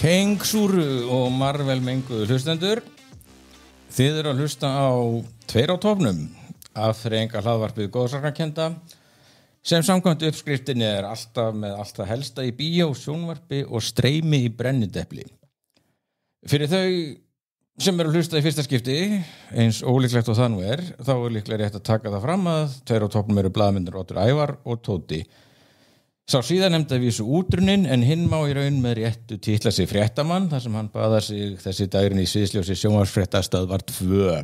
Kengsúru og Marvel menguðu hlustendur. Þið eru að hlusta á Tveir á topnum, afþreyinga hlaðvarpið góðsagnakennda, sem samkvæmt uppskriftinni alltaf með allt það helsta í bíó, sjónvarpi og streymi í brennidepli. Fyrir þau sem eru að hlusta í fyrsta skipti, eins ólíklegt og það nú þá líklega rétt að taka það fram að Tveir á topnum eru blaðmyndir Oddur Ævar og Tóti. Sá síðan nefndi að vísu útrunin, en hinn má í raun með réttu titla sig fréttamann, þar sem hann baðar sig þessi dagurinn í sviðsljósi sjónvarpsfréttastöðvar 2.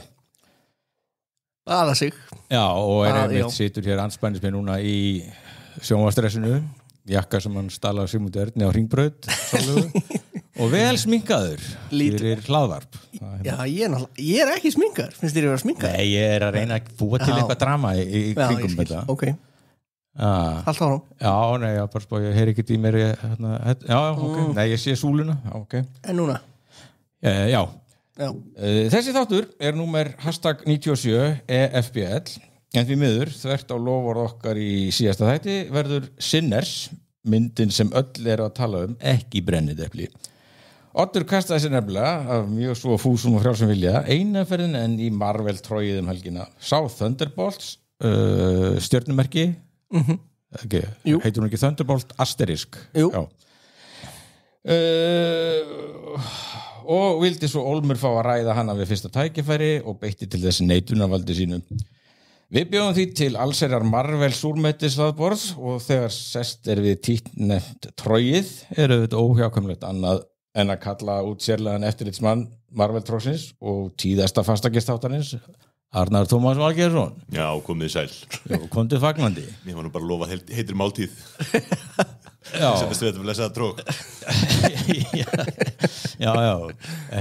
Baða sig. Já, og einmitt situr hér anspænis með núna í sjónvarpsstressinu, jakka sem hann stal af Sigmund Erni á Hringbraut, og vel sminkaður fyrir hlaðvarp. Já, ég er ekki sminkaður, finnst þér ég vera sminkaður? Nei, ég er að reyna að búa til eitthvað drama í kringum þetta. Ok. Allt árum. Já, nei, ég bara spá, ég heyr ekkert í mér ok, nei, ég sé súluna ok. En núna? Já. Þessi þáttur er númer #97 EFBL, en því miður þvert á loforð okkar í síðasta þætti verður Sinners, myndin sem öll eru að tala ekki brennidepli. Oddur kastaði sér nefnilega af mjög svo fúsum og frjálsum vilja eina ferðin en í Marvel tróið helgina. Sá Thunderbolts, stjörnumerki okay. Heitir hún ekki Thunderbolt Asterisk? Jú. Og vildi svo Olmur fá að ræða hana við fyrsta tækifæri og beitti til þessi neitunarvaldi sínu. Við bjóðum því til allsherjar Marvel súrmetishlaðborð og þegar sest við títtnefnt tróið þetta óhjákvæmlegt annað en að kalla út sérlegan eftirlitsmann Marvel trósins og tíðasta fastakistáttarins Arnar Tómas Valgeirsson. Já, komið sæl. Já, komdu fagnandi. Mér var nú bara að lofa heitir máltíð. Já. Settist við þetta að lesa það trók. Já.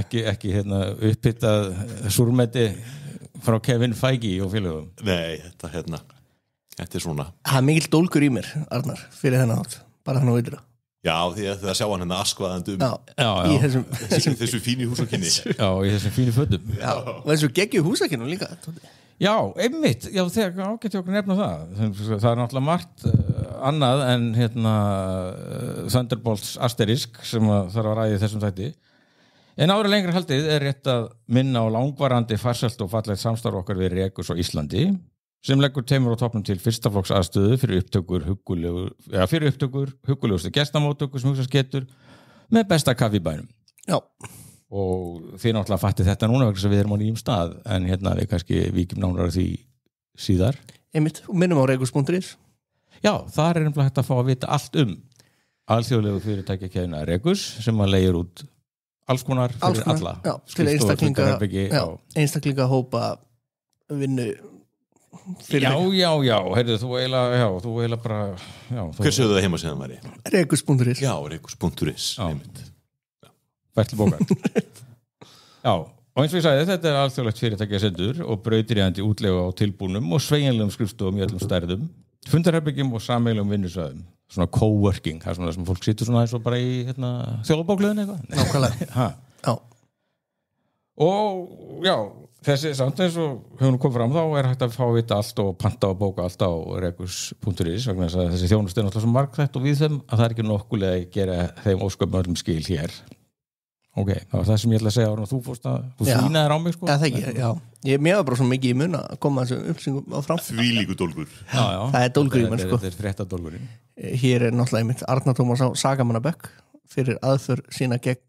Ekki upphittað súrmeti frá Kevin Feige og félögum. Nei, þetta svona. Það er mikill dólgur í mér, Arnar, fyrir þennan átt. Bara hann á veitur það. Já, því að það sjá hann askvaðandi Já. Í þessu fínu húsakinni. Já, í þessum fínu fötum. Já, og þessu geggju húsakinu líka. Já, einmitt. Já, þegar ágætti okkur nefna það. Það er náttúrulega margt annað en Thunderbolts Asterisk sem þarf að ræða í þessum þætti. En ári lengra haldið er rétt að minna á langvarandi farsælt og fallegt samstarf okkar við Rekus á Íslandi, sem leggur Tveimur á topnum til fyrstaflokks aðstöðu fyrir upptökur huggulegustu gestamóttökur sem hugsast getur með besta kaffi í bænum. Já. Og þið náttúrulega fattið þetta núna vegna sem við erum á nýjum stað, en við kannski víkjum nánar því síðar. Einmitt, og minnum á regus.is. Já, þar er hægt að fá að vita allt alþjóðlegu fyrirtækjakeðjuna Regus sem að leigir út alls konar fyrir alla. Já, til einstaklinga hópa vinnu. Já, heyrðu, þú eiginlega bara Hver sögðu það heima síðan væri? Regus.is. Já, Regus.is. Færslu bókar. Já, og eins og ég sagði, þetta er alþjóðlegt fyrirtækja sendur og brautirjandi útleigu á tilbúnum og sveigjanlegum skrifstofum í öllum stærðum, fundarherbyggjum og sameiginlegum vinnusvæðum, svona coworking, það er svona það sem fólk situr svona eins og bara í þjóðabókleðin eitthvað. Nákvæmlega. Já. Og já, þessi samt eins og hefur nú komið fram þá er hægt að fá að vita allt og panta og bóka allt á regus.is vegna þess að þessi þjónustu er náttúrulega svo margþætt og við þeim að það er ekki nokkulega að gera þeim ósköpum öllum skil hér. Ok, það var það sem ég ætla að segja ára og þú fórst að þú fínaðir á mig sko. Já, það ekki, já. Ég meða bara svo mikið í mun að koma þessu upplýsingum á fram. Þvílíku dólgur. Já. Það er dólgur í mun sko. Þetta er fréttadólgurinn. Hér er náttúrulega einmitt Arnar Tómas á Sagamannabökk fyrir aðför sína gegn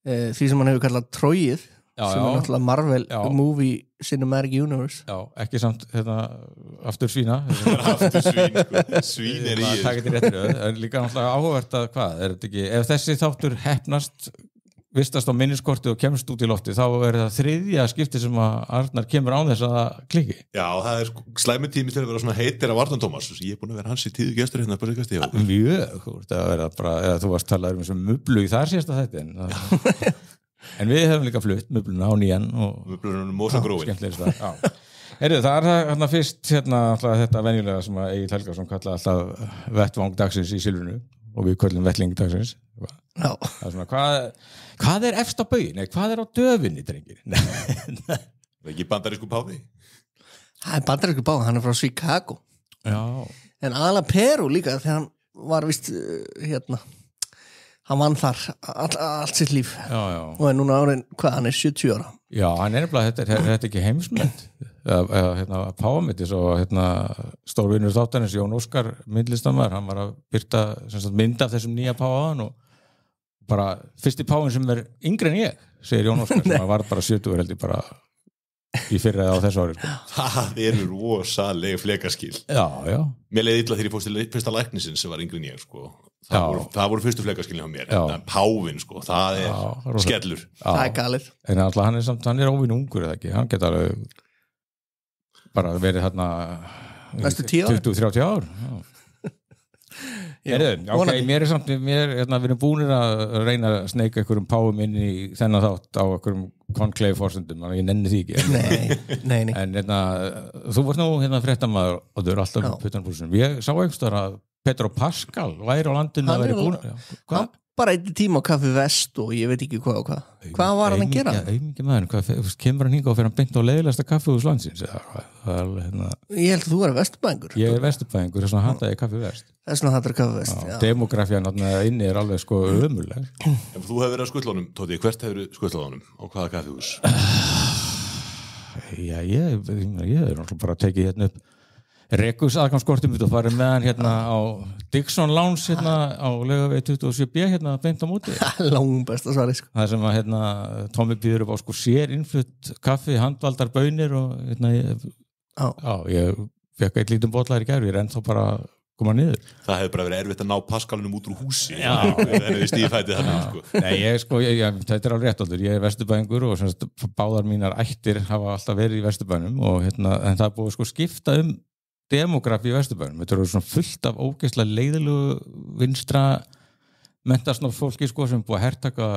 því sem hann hefur kallað tróið. Sem er náttúrulega Marvel Movie Cinematic Universe. Já, ekki samt aftur svína. Aftur svín, sko. Svín er í. Það getur réttir öð. Líka náttúrulega áhugavert að hvað, er þetta ekki, ef þessi þáttur heppnast, vistast á minniskorti og kemst út í lofti, þá er það þriðja skipti sem að Arnar kemur án þess að það klikki. Já, það er slæmi tími til að vera svona heitir af Arnar Tómas. Ég er búin að vera hans í tíðu gestur hérna på síðkast tíu. Mjög, þú varst talaður um sem mublu í þar síðasta þætti. En við hefum líka flutt möbluna á nýjan og möbluna Mosagróin. Heyrðu, það er hérna fyrst þetta venjulega sem að Egill Helgason kalla alltaf vettvang dagsins í Silfrinu og við köllum vettling dagsins. Já. Það er svona, hvað er efst á baugin? Nei, hvað er á döfinni, drengir? Það er ekki bandarísku páfi? Það er bandarísku páfi, hann er frá Chicago. Já. En aðalega Peru líka, þegar hann var vist Hann vann þar allt sitt líf já. og er núna árin, hann er 70 ára Já, hann er nefnilega, þetta er ekki heimsmynd eða páamyndis og stórvinur þáttarins Jón Óskar myndlistamæður, hann var að birta mynd af þessum nýja páaðan og bara fyrsti páin sem er yngri en ég, segir Jón Óskar sem var bara 70 held ég bara í fyrra á þessu ári sko. Það eru rosalega flekaskil Já Mér leiði illa þegar ég fórst til fyrsta læknisinn sem var yngri en ég sko. Það voru fyrstu flekaskilin á mér en pávin, sko, það er skellur Það er galið En alltaf hann er óvinn ungur eða ekki hann geta alveg bara verið þarna næstu 20-30 ár mér er samt við erum búinir að reyna að sneika einhverjum páum inn í þennan þátt á einhverjum konkleifu forsendum, þannig að ég nenni því ekki Nei. En þú varst nú fréttamaður og þau eru alltaf putanbúsum ég sá einhverstaðar að Petro Pascal væri á landinu að vera búin bara einn tíma á Kaffi Vest og ég veit ekki hvað var hann að gera kemur hann hingað og fer hann beint á leiðilegasta kaffihús landsins ég held að þú er vesturbæðingur ég er vesturbæðingur, þess vegna hataði Kaffi Vest þess vegna hataði Kaffi Vest demografían inni er alveg sko ömurleg En þú hefur verið að skutlunum, Tóti, hvert hefur skutlunum og hvaða kaffihús? Já, ég er náttúrulega bara að tekið hérna upp Rekus aðgangskortum mitt og farið með hann á Dixon Lounge á Laugavegi 27B beint á móti langbesta svari sko. Það sem að Tommi býður upp á sko sér innflutt kaffi, handvaldar bönir og ég fekk eitt lítinn bolla í gær ég er ennþá bara að koma niður Það hefði bara verið erfitt að ná Pascalinum út úr húsi en við stífætið þannig sko. Nei, þetta er alveg rétt aldur ég er vesturbæðingur og báðar mínar ættir hafa alltaf verið í vesturbænum og en það er búið sko skipta demografi í vesturbænum, þetta eru svona fullt af ógeðslega leiðilegu vinstra mentasnof fólki sko sem búið að hertaka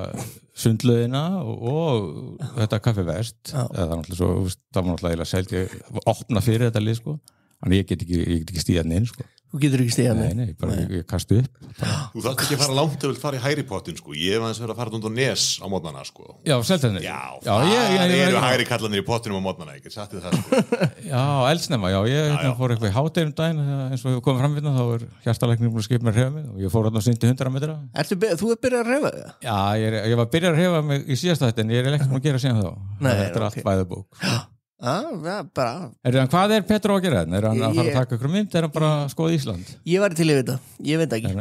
sundlöðina og þetta Kaffi Vest það var náttúrulega seldi opna fyrir þetta lið sko þannig ég get ekki stíðan inn sko Þú getur ekki stíðan inn Nei, bara ég kastu upp Þú þarft ekki að fara langt ef þú vilt fara í hægri pottin sko ég hef aðeins verið að fara undan Nes á mótnana sko Já, Seltjarnarnes það eru hægri kallanir í pottinum á mótnana ég get sagt þið það sko Já, eldsnemma, ég fór eitthvað í hádegum daginn eins og hefur komið fram við þá er hjartalæknir búin að skipa mér að hreyfa mig og ég fór og syndi 100 metra Þú er byrjað að hreyfa þig? Já, ég var byrjað að hreyfa mig í síðasta þetta en ég er ekkert búin að gera síðan þá Þetta er allt by the book Hvað er Petro að gera? Er hann að fara að taka ykkur mynd? Er hann bara að skoða Ísland? Ég var til að vita, ég veit ekki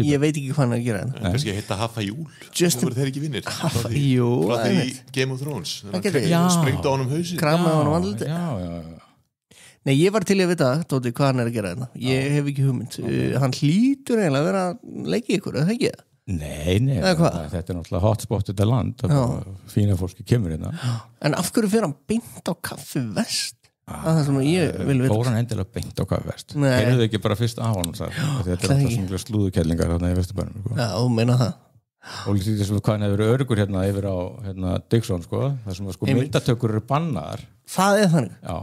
Ég veit ekki hvað hann er að gera Kannski að hitta Haffa Júl Það voru þeir ekki vinnir Haffa Júl Frá því Game of Thrones Sprengt á honum hausin Kramaði honum andliti Nei, ég var til að vita, Tóti, hvað hann er að gera hérna Ég hef ekki hugmynd Hann hlýtur eiginlega að vera að leika ykkur, eða ekki það? Nei, þetta er náttúrulega hotspot þetta land, fína fólki kemur hérna. En af hverju fyrir hann beint á Kaffi Vest? Það sem ég vil vita. Fór hann endilega beint á Kaffi Vest? Heyrðu þau ekki bara fyrst á hann þetta er alltaf svona slúðukellingar hérna í Vesturbænum Já, þú meina það Og lítið þess að hvað hann hefur verið öryggur hérna yfir á Dixon sko, það sem sko myndatökur eru bannaðar Það er þannig? Já,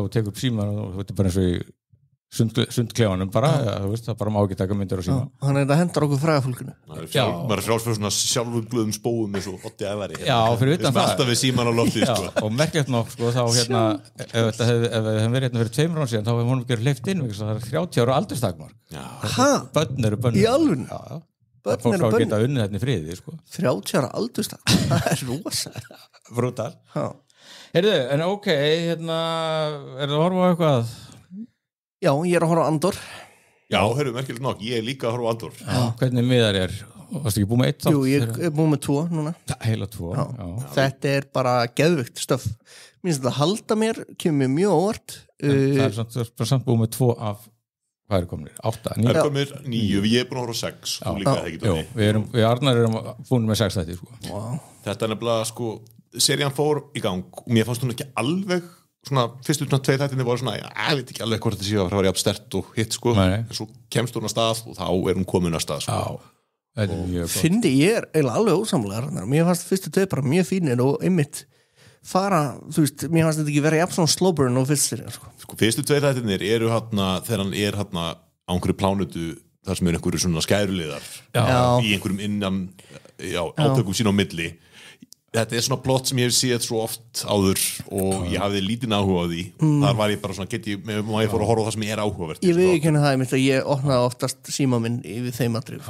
og tekur upp síman og þetta er bara eins og í sundklefanum bara, það bara má ekki taka myndir á síma Hann er að henda okkur fræðafólkinu maður er frálsfjörð svona sjálfum glöðum spóum eins og Otti Ævari Já, fyrir utan það alltaf við síman á lofti sko. Og merkilegt nokk, sko, þá ef það hefði verið hérna fyrir 2 ára síðan þá hefði honum gerð hleypt inn, það er 30 ára aldurstakmark Börn eru bönn Í alveg? Já, fólk á að geta unnið þetta í friði sko. 30 ára aldurstakmark, það er rosa Brútal Heyrðu, en ok, er það að horfa á eitthvað? Já, ég er að horfa á Andor Já, hörru, merkilegt nokk, ég er líka að horfa á Andor Hvernig miðar er? Varstu ekki búið með 1 þátt? Jú, ég er búið með 2 núna Heila 2 Þetta er bara geðvikt stöf Mér finnst þetta að halda mér, kemur mér mjög óvart Það er samt búið með 2 af Hvað er komnir? 8, 9? Það er komnir 9, ég er búin að horfa á 6 Þú líka það ekki Jú, við Arnar erum búin með 6 þætti sko. Þetta er nefnilega, sko, serían fór í gang og mér fannst hún ekki alveg svona, fyrstu 2 þættinni voru svona ég veit ekki alveg hvort þetta sé að fara jafn sterkt og hitt sko, en svo kemst hún að stað og þá er hún komin að stað sko. Fyndi, ég er eiginlega alveg ósamlega mér fannst fyrstu 2 bara mjög fínir og einmitt fara, þú veist, mér fannst þetta ekki vera jafn svona slow burn og fyrst sko, fyrstu 2 þættinir eru hérna þegar hann er hérna á einhverju plánutu þar sem er einhverju svona skæruliðar í einhverjum innan átökum sín á milli þetta svona plott sem ég hef séð svo oft áður og ég hafði lítinn áhuga á því þar var ég bara svona, má ég fór að horfa á það sem er áhugavert ég veit ekki henni það, að ég opnaði oftast síma minn yfir þeim atrið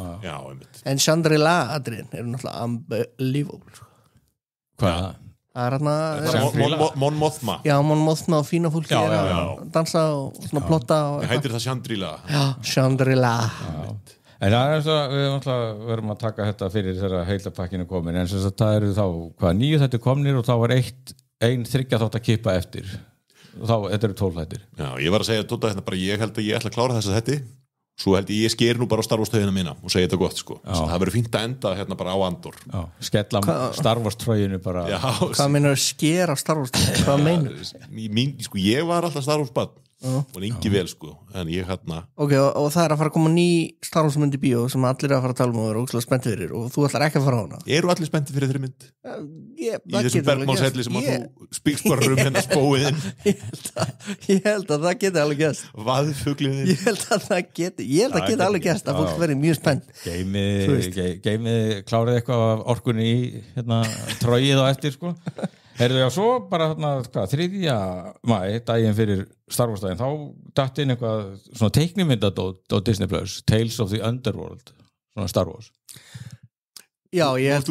en Shangri-La atriðin eru náttúrulega unbelievable hvað? það hérna Mon Mothma já, Mon Mothma og fína fólki að dansa og svona plotta heitir það Shangri-La já, Shangri-La en það svo, við verðum að taka þetta fyrir þegar heilapakkinu komin en þess að það eru þá 9 þættir komnir og þá var ein 3 þátt að kippa eftir og þá, þetta eru 12 þættir já, ég var að segja Dóta hérna bara, ég held að ég ætla að klára þess að þetta svo held ég sker nú bara á Star Wars tröjuna mína og segja þetta gott sko, það verður fínt að enda hérna bara á Andor skella Star Wars tröjunu bara hvað meinar sker á Star Wars tröjunu, hvað meinar sko, ég var alltaf Star Wars barn og lengi vel sko en ég hérna ok, og það er að fara að koma ný Star Wars mynd í bíó sem allir er að fara að tala og eru ógeðslega spennt fyrir og þú ætlar ekki að fara á hana eru allir spenntir fyrir þeirri mynd? Í þessum Bergmálshelli sem að þú spíksparar hérna spóiðinn ég held að það geti alveg gæst vaðfugliðinn ég held að það geti alveg gæst að fólk verið mjög spennt geimið klárið eitthvað af orkunni í hérna, tróið og eftir sko heyrðu já, svo bara þarna, 3. maí, daginn fyrir Star Wars daginn, þá datt inn eitthvað svona teiknimyndadót á Disney Plus Tales of the Underworld, svona Star Wars já, ég held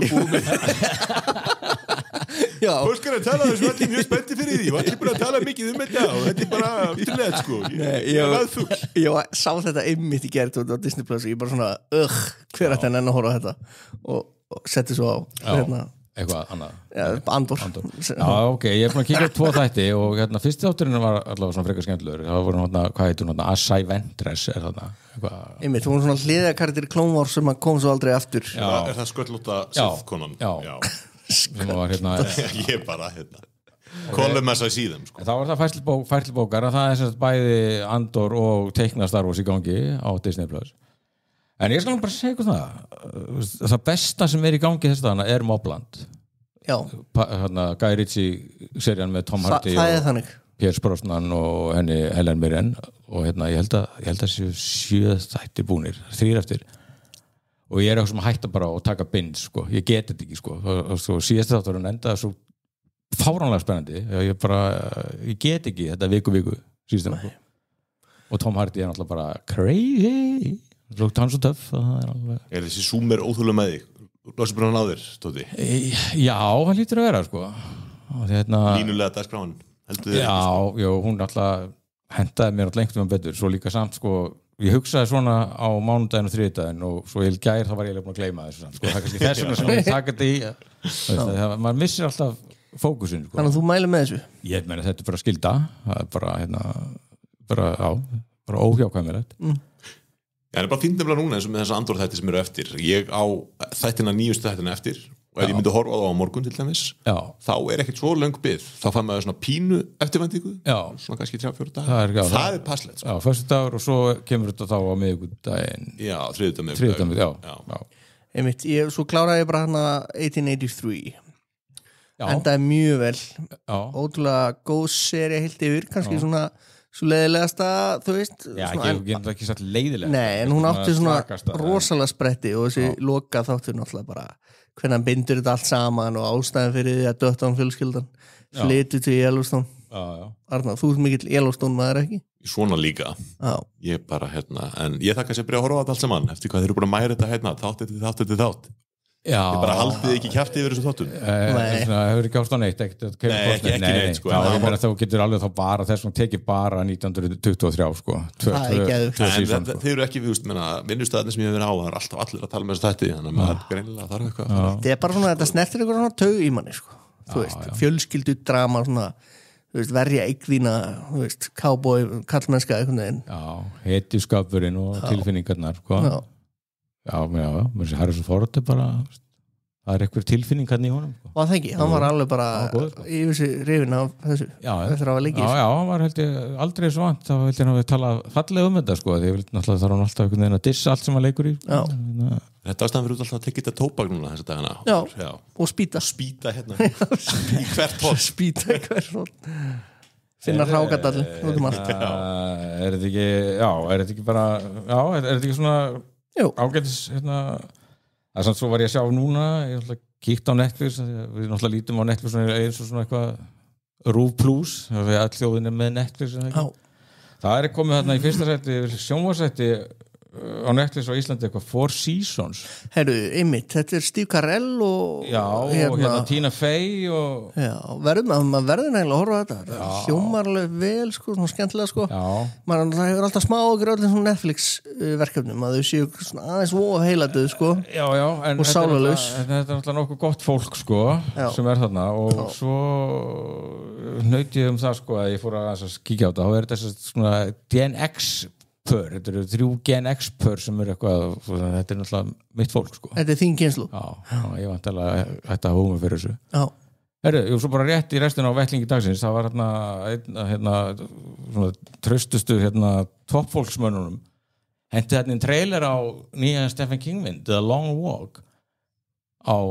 já fólk er að tala þessu allir mjög spennti fyrir því og allir búin að tala mikið þetta og þetta er bara afturlega sko ég sá þetta einmitt í gerð á Disney Plus og ég bara svona hver ætti enn að horfa á þetta og setti svo á hérna eitthvað annað Andor. Já, ok, ég er búin að kíka 2 þætti og hérna, fyrsti þátturinn var allavega svona frekar skemmtilegur það voru hérna, hvað heitir hún, Asai Ventress er þarna einmitt, hún var svona hliðakarakter í Clone Wars sem kom svo aldrei aftur er það sköllóta Sith-konan? Já. Sem var hérna ég bara hérna kolum þess að síðum sko. þá var það færslubókar að það er bæði Andor og teikna Star Wars í gangi á Disney Plus en ég skal bara segja það besta sem er í gangi þess að er Mobland hérna, Guy Ritchie serían með Tom Hardy og Pierce Brosnan og henni Helen Mirren og hérna, ég held að séu 7 þættir búnir 3 eftir og ég er eitthvað sem hætta bara að taka bind sko. ég geti þetta ekki sko. og síðast þátturinn endaði svo fáránlega spennandi ég get ekki þetta viku síðan og Tom Hardy er náttúrulega bara crazy hann svo töff er þessi súmer óþúlega með þig lásið bara hann á þér, Tóti? Já, hann lítur að vera sko. línulega dagskráin já, hún alltaf hendaði mér alltaf einhvern veginn betur svo líka samt sko, ég hugsaði svona á mánudaginn og þriðjudaginn og svo ég gær þá var ég búin að gleyma þessu sko. það er kannski þess vegna sem ég taka þetta í maður missir alltaf fókusin sko. Þannig að þú mælir með þessu? Ég meina þetta er bara skylda það er bara óhjákvæmilegt Það er bara fínt nefnilega núna eins og með þessa Andor þætti sem eru eftir ég á þættina 9. þættina eftir og ef ég myndi horfa á það á morgun til dæmis þá er ekkert svo löng bið þá fann maður svona pínu eftirvæntingu svona kannski 3-4 dagar það er passlegt sko. föstudagur og svo kemur þetta þá á miðvikudaginn þriðjudag einmitt, svo kláraði ég bara hana 1883 endaði mjög vel ótrúlega góð serið heilt yfir kannski svona svo leiðilegasta, þú veist ég ekki satt leiðilega nei, en hún átti svona rosalega spretti og þessi loka þáttur náttúrulega bara hvernig hann bindur þetta allt saman og ástæðan fyrir því að Döttan fjölskyldan flyttu til Yellowstone Arnar, þú ert mikill Yellowstone maður ekki? Svona líka ég bara, en ég þakka sér byrja að horfa á þetta allt saman eftir hvað þeir eru búin að mæra þetta þátt ég bara haldið ekki kjafti yfir þessu þáttum það hefur ekki ást á neitt ekki neitt sko þá getur alveg þá bara þess að tekið bara 1923 sko en þeir eru ekki vinnustæðin sem ég hef verið á það er alltaf allir að tala með þessu þætti þannig að maður greinilega þarf eitthvað þetta er bara svona, þetta snertir eitthvað svona taug í manni sko þú veist, fjölskyldu drama svona, þú veist, verja eigðína þú veist, cowboy, kallmennska einhvern veginn hetjuskapurinn og tilfinningarnar sko mér sé Harrison Ford er bara það er eitthvað tilfinning hann í honum og það ekki, hann var alveg bara yfir sig rifin af þessu eftir að hafa leikið já, hann var held ég aldrei svo vant þá held ég hann að við tala fallega þetta sko því náttúrulega þarf hann alltaf einhvern veginn að dissa allt sem hann leikur í þetta ástæðan fyrir alltaf að tekja þetta tóbak núna þessa dagana já, og spýta hérna í hvert hótt spýta í hvert hótt finna hrákadall út allt er þetta ekki bara er þetta ekki svona ágætis það er samt svo var ég að sjá núna ég ætla að kíkt á Netflix, við náttúrulega lítum á Netflix eins og svona eitthvað RÚV Plus, það all þjóðin með Netflix það komið þarna í fyrsta sæti sjónvarpssæti á Netflix á Íslandi eitthvað Four Seasons einmitt, þetta Steve Carell og og hérna Tina Fey og maður verður nægilega að horfa á þetta hljómarlega vel, sko, svona skemmtilega sko það hefur alltaf smá okkur öllum svona Netflix verkefnum að þau séu svona aðeins vof heiladuð, sko og sálarlaus þetta er alltaf nokkuð gott fólk, sko sem þarna og svo naut ég það, sko, að ég fór að kíkja á þetta, þá þetta svona Gen X þetta eru 3 Gen X sem eru eitthvað, þetta náttúrulega mitt fólk, sko. Þetta þín kynslú. Ég vant alveg að þetta hóma fyrir þessu. Herru, svo bara rétt í restina á vettlingi dagsins, það var hérna svona traustustu toppfólksmönnunum henti hérna einn trailer á nýja Stephen King mynd, The Long Walk á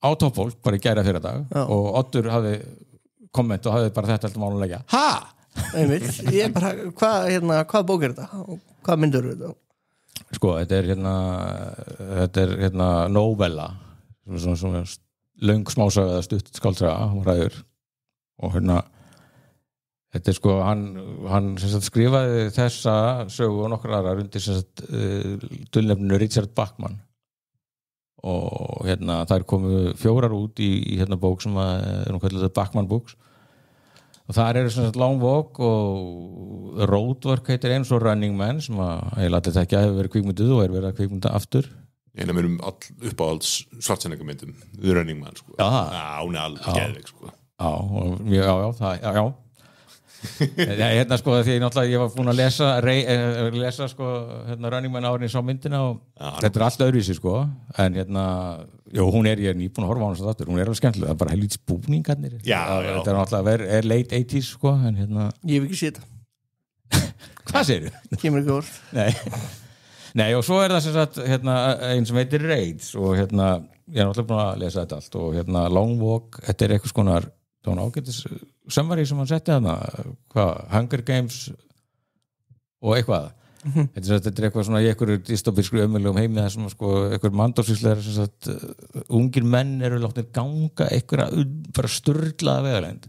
toppfólk, bara í gæra fyrir dag og Oddur hafði komment og hafði bara þetta alltaf mánulega ég bara, hvað bók þetta og hvað myndur þetta? Sko, þetta er novella svona löng smásaga eða stutt skáldsaga og þetta er sko hann skrifaði þessa sögu og nokkur aðrar undir dulnefninu Richard Bachman og þær komu 4 út í bók sem er kallað Bachman Books og þar eru svona Long Walk og Roadwork heitir eins og Running Man sem ég lati þetta ekki að hefur verið kvikmynduð og verið að kvikmynda aftur eina mér uppáhalds Schwarzenegger-myndum The Running Man, sko hún er alveg geðveik, sko sko því ég var búin að lesa sko Running Man árin sá myndina og þetta er allt öðruvísi, sko en hún ég er nýbúin að horfa á hana svo hún er alveg skemmtilega, það er bara helvítis búningarnir þetta er náttúrulega late 80s, sko en ég hef ekki séð þetta hvað segirðu? Kemur ekki orð Nei, og svo það sem sagt einn sem heitir Raids og ég er náttúrulega búin að lesa þetta allt og Long Walk, þetta er eitthvað skonar það var ágætis summary sem hann setti Hunger Games og eitthvað þetta er eitthvað svona í einhverju dystopísku ömurlegum heimi þar sem sko einhver mandórsvíslegar sem sagt ungir menn eru látnir ganga einhverja bara sturlaða vegalengd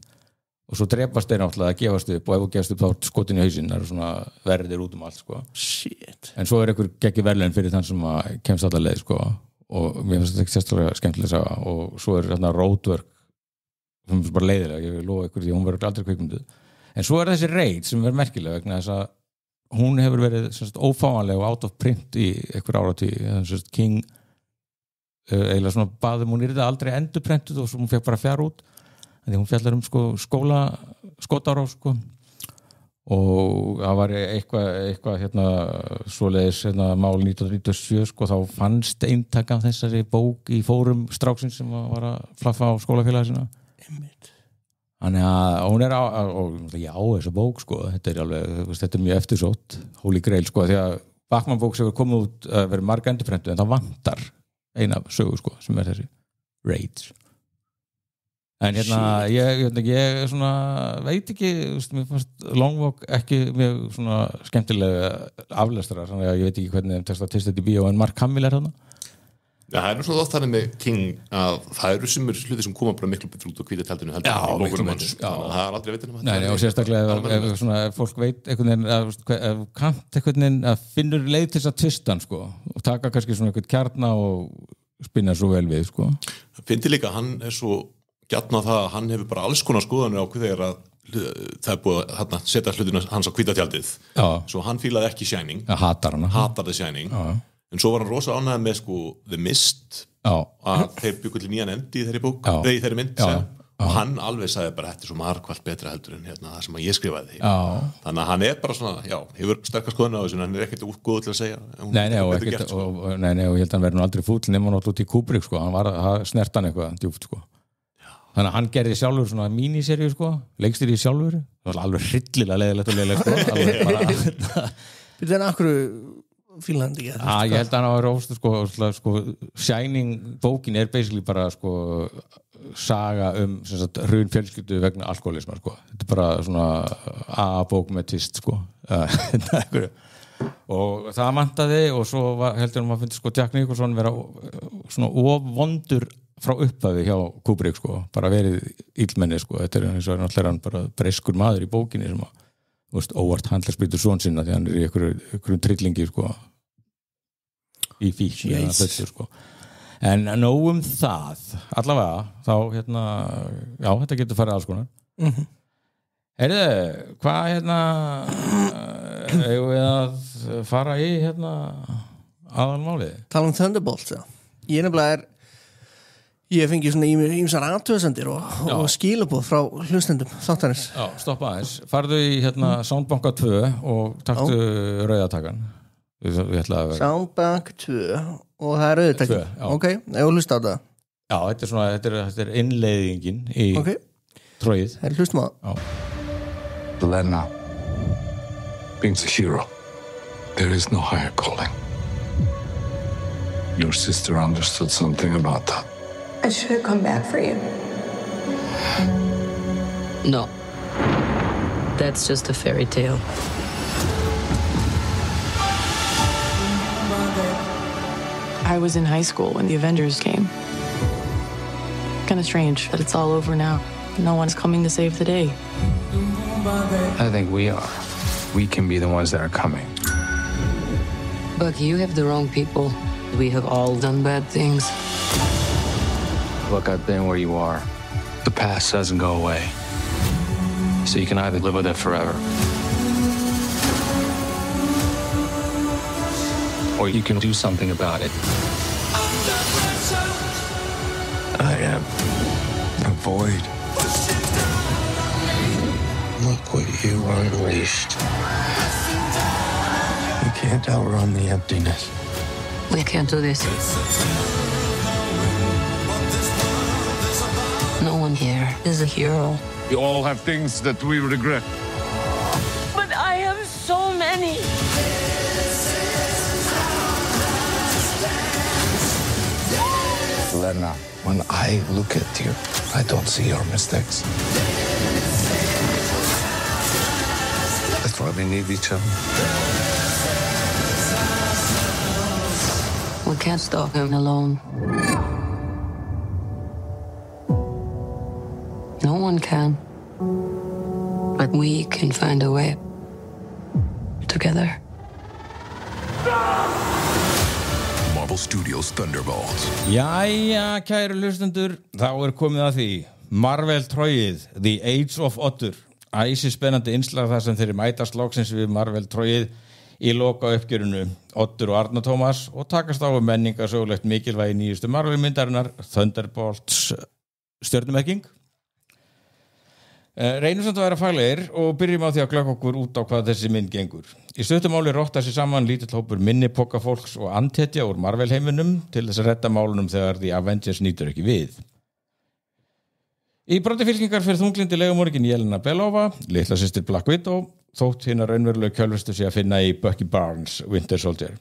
og svo drepast þeir náttúrulega að gefast upp og ef þú gefast upp þá skotin í hausinn það eru svona verðir út allt, sko shit en svo einhver geggi verðlaun fyrir þann sem kemst alla leið, sko og mér finnst þetta ekki sérstaklega skemmtilega saga og svo Roadwork sem er bara leiðilega, ég lofa ykkur því hún verður aldrei kvikmynduð en svo þessi Raid sem er merkileg vegna þess að hún hefur verið ófáanleg og out of print í einhver áratug King eiginlega svona baðum hún aldrei endurprentuð og svo hún fekk bara fjár út því hún fjallar sko skotárás, sko og það var eitthvað svoleiðis mál 1997, sko þá fannst eintak af þessari bók í fórum stráksins sem var að flaffa á skólafélagi sinna þannig að hún þessa bók, sko þetta er mjög eftirsótt Holy Grail, sko því að Bachman bók sem komið út verið marga endurprentu en það vantar eina sögu, sko sem er þessi Raids en ég svona veit ekki, mér fannst Long Walk ekki mjög svona skemmtilega aflestrar, þannig að ég veit ekki hvernig þeim tekst að tista þetta í bíó en Mark Hamill þarna það er nú svona oft þannig með King að það eru sumur hluti sem koma bara miklu betur út á hvíta tjaldinu heldur en í lókunum hans þannig að það er aldrei veitin Nei, og sérstaklega ef fólk veit einhvern veginn kant einhvern veginn að finnur leið til þess að tvista hann, sko og taka kannski svona einhvern kjarna og spinna svo vel við, sko Fyndi líka, hann er svo gjarn á það að hann hefur bara alls konar skoðanir á hvað þegar að það er búið að setja hlutina hans á hvíta tjaldið svo hann fílaði ekki Shining hatar The Shining en svo var hann rosa ánægð með sko The Mist að þeir byggu til nýjan endi í þeirri mynd og hann alveg sagði bara þetta er svo margfalt betra heldur en það sem ég skrifaði þannig að hann er bara svona hefur sterkar skoðun á þessu en hann er ekkert góð til að segja Nei, og ég held að hann verður aldrei fúll nema hann út í Kubrick, sko hann var að snerta hann eitthvað djúpt, sko þannig að hann gerði sjálfur svona míniseríu, sko leikstýri í sjálfur, það var alveg hryllilega leiðilegt og leiðilegt, sko alveg bara Þetta er akkur fílandi ég held að hann á róstu, sko Shining bókin er basically bara, sko saga hrun fjölskyldu vegna alkoholisma, sko þetta er bara svona A-bók með twist, sko og það vantaði og svo heldur hann að finna, sko Jack Nicholson vera svona vondur frá upphafi hjá Kubrick sko, bara verið illmenni sko, þetta eins og náttúrulega hann bara breyskur maður í bókinni sem að, þú veist, óvart handlagsbýtur son sinna því hann í einhverjum trillingi sko í fíkn eða föttur sko. En nóg það, allavega þá já, þetta getur farið alls konar. Heyrðu, hvað eigum við að fara í aðalmálið? Tala Thunderbolts, já. Ég fengi svona ýmsar athugasemdir og skilaboð frá hlustendum þáttarins. Já, stoppa aðeins. Farðu í Soundbank 2 og taktu rauðatakan. Soundbank 2 og það rauðatakan. Ok, ég vil hlusta á það. Já, þetta er innleiðingin í tróið. Hlustum á það. Lena, being a hero, there is no higher calling. Your sister understood something about that. I should have come back for you. No. That's just a fairy tale. I was in high school when the Avengers came. Kind of strange that it's all over now. No one's coming to save the day. I think we are. We can be the ones that are coming. But you have the wrong people. We have all done bad things. Look, I've been where you are. The past doesn't go away. So you can either live with it forever, or you can do something about it. I am the void. Look what you unleashed. You can't outrun the emptiness. We can't do this. No one here is a hero. We all have things that we regret. But I have so many. Lena, when I look at you, I don't see your mistakes. That's why we need each other. We can't stop him alone. No one can. But we can find a way. Together. Marvel Studios Thunderbolts. Jæja, kæru hlustendur, þá komið að því Marvel tróið, The Age of Otter. Æsi spennandi innslag þar sem þeir mætast loksins við Marvel tróið í loka uppgjörinu Oddur og Arna Tómas og takast á menningarsögulegt mikilvægi nýjustu Marvel myndarinnar Thunderbolts stjörnumerking. Reynum samt að vera faglegir og byrjum á því að glögga okkur út á hvað þessi mynd gengur. Í stuttumáli rotta sér saman lítill hópur minni pokafólks og antetja úr Marvel heiminum til þess að redda málunum þegar The Avengers nýtur ekki við. Í broti fylkingar fyrir þunglindi legumorgin Jelena Belova, litla systir Black Widow, þótt hinnar raunverulega kjölvistu sig að finna í Bucky Barnes, Winter Soldier.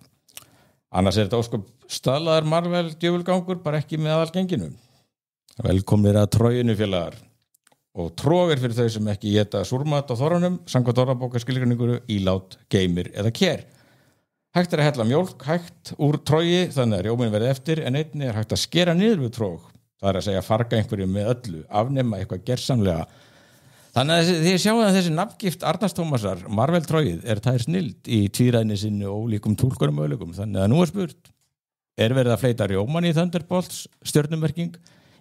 Annars þetta ósköp staðlaðar Marvel djöfulgangur, bara ekki með aðalgenginu. Velkomnir að tróinu félagar. Og trógir fyrir þau sem ekki éta súrmat á þorranum, samkvæmt orðabókarskilgreiningu ílát, geymir eða kér. Hægt að hella mjólk, hægt úr trógi, þannig að rjóminn verði eftir, en einnig hægt að skera niður við tróg. Það að segja farga einhverju með öllu, afnema eitthvað gersamlega. Þannig að þið sjáum að þessi nafngift Arnars Tómasar, Marvel trógið, tær snild í tvíræðni sinni og ólíkum túlkurum möguleikum. Þannig að nú spurt, verið að fleita rjóman í Thunderbolts stjörnumerking?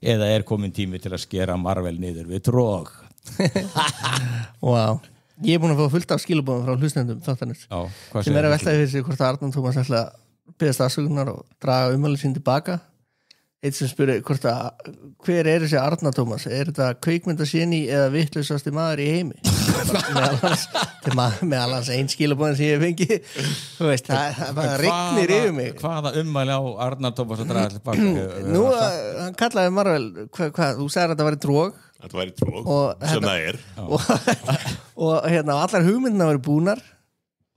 Eða komin tími til að skera Marvel niður við tróg. Wow. Ég búin að fá fullt af skilabóðum frá hlustendum þáttanir. Já, sem að velta fyrir sig hvort Arnar Tómas ætla að beðast afsökunar og draga ummælin sín tilbaka. Eitt sem spyrir hvort að hver þessi Arnar Tómas? Þetta kveikmyndasjeni eða vitlausasti maður í heimi? Meðal hans ein skilabóðin sem ég fengi. Þú veist, það bara rignir yfir mig. Hvaða ummæli á Arnar Tómas að draga tilbaka? Nú, hann kallaði Marvel, þú sagði að þetta væri tróg. Þetta væri tróg, sem það og allar hugmyndina væri búnar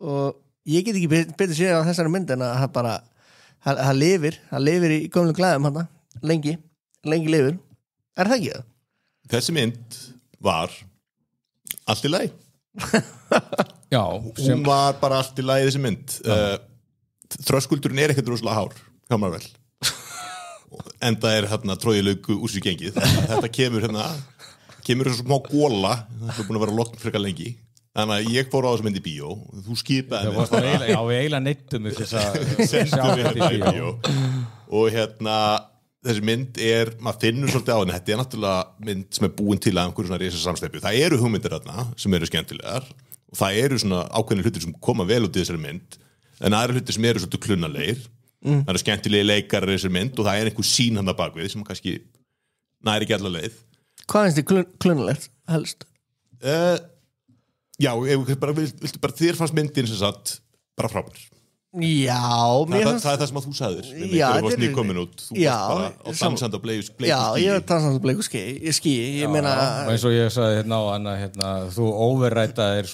og ég get ekki betur séð á þessari mynd en að það bara það lifir í gömlum glæðum hann lengi lifir. Er það ekki það? Þessi mynd var allt í lagi. Já, hún var bara allt í lagi þessi mynd. Þröskuldurinn ekkert rosalega hár hjá Marvel. enda hérna tróðilauku úr sér gengið. Þetta kemur smá góla, þetta búin að vera lokn frekar lengi. Þannig að ég fór á þessu mynd í bíó, þú skipaði mig. Já, við eiginlega neittum þess að sjá þetta í bíó. Og þessi mynd maður finnur svolítið á henni, þetta náttúrulega mynd sem búin til að einhverju svona risasamsteypu. Það eru hugmyndir þarna sem eru skemmtilegar og það eru svona ákveðnir hlutir sem koma vel út í þessari mynd, en aðra hlutir sem eru svolítið klunnalegir. Það eru skemmtilegi leikarar í þessari mynd og það einhver sín hann bakvið sem kannski næri ekki alla leið. Hvað finnst þið klunnalegt helst? Já, viltu bara þér fannst myndin sem sagt bara frábær. Já, það er það sem að þú sagðir. Já, þú varst nýkomin út. Þú varst bara á dansandi á bleiku skýi. Já, ég var dansandi á bleiku skýi. Ég meina... Og eins og ég sagði þú overrætaðir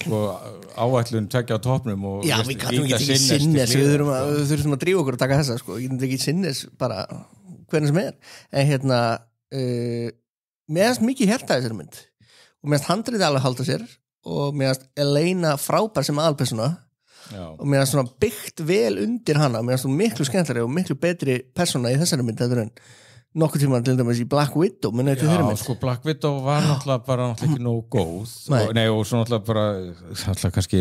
áætlun tvekja á topnum og... Já, við gætum ekki sinnes. Við þurfum að drífa okkur að taka þessa, Ég getum ekki sinnes bara hvernig sem En mér finnst mikið hjarta þessari mynd. Og mér finnst handriðið alveg halda sér. Og mér finnst Elena frábær sem aðalpersóna. Og mér finnst svona byggt vel undir hana. Mér finnst hún miklu skemmtari og miklu betri persóna í þessari mynd en nokkuð tíma til dæmis í Black Widow. Já, Black Widow var náttúrulega ekki nógu góð. Og svo náttúrulega kannski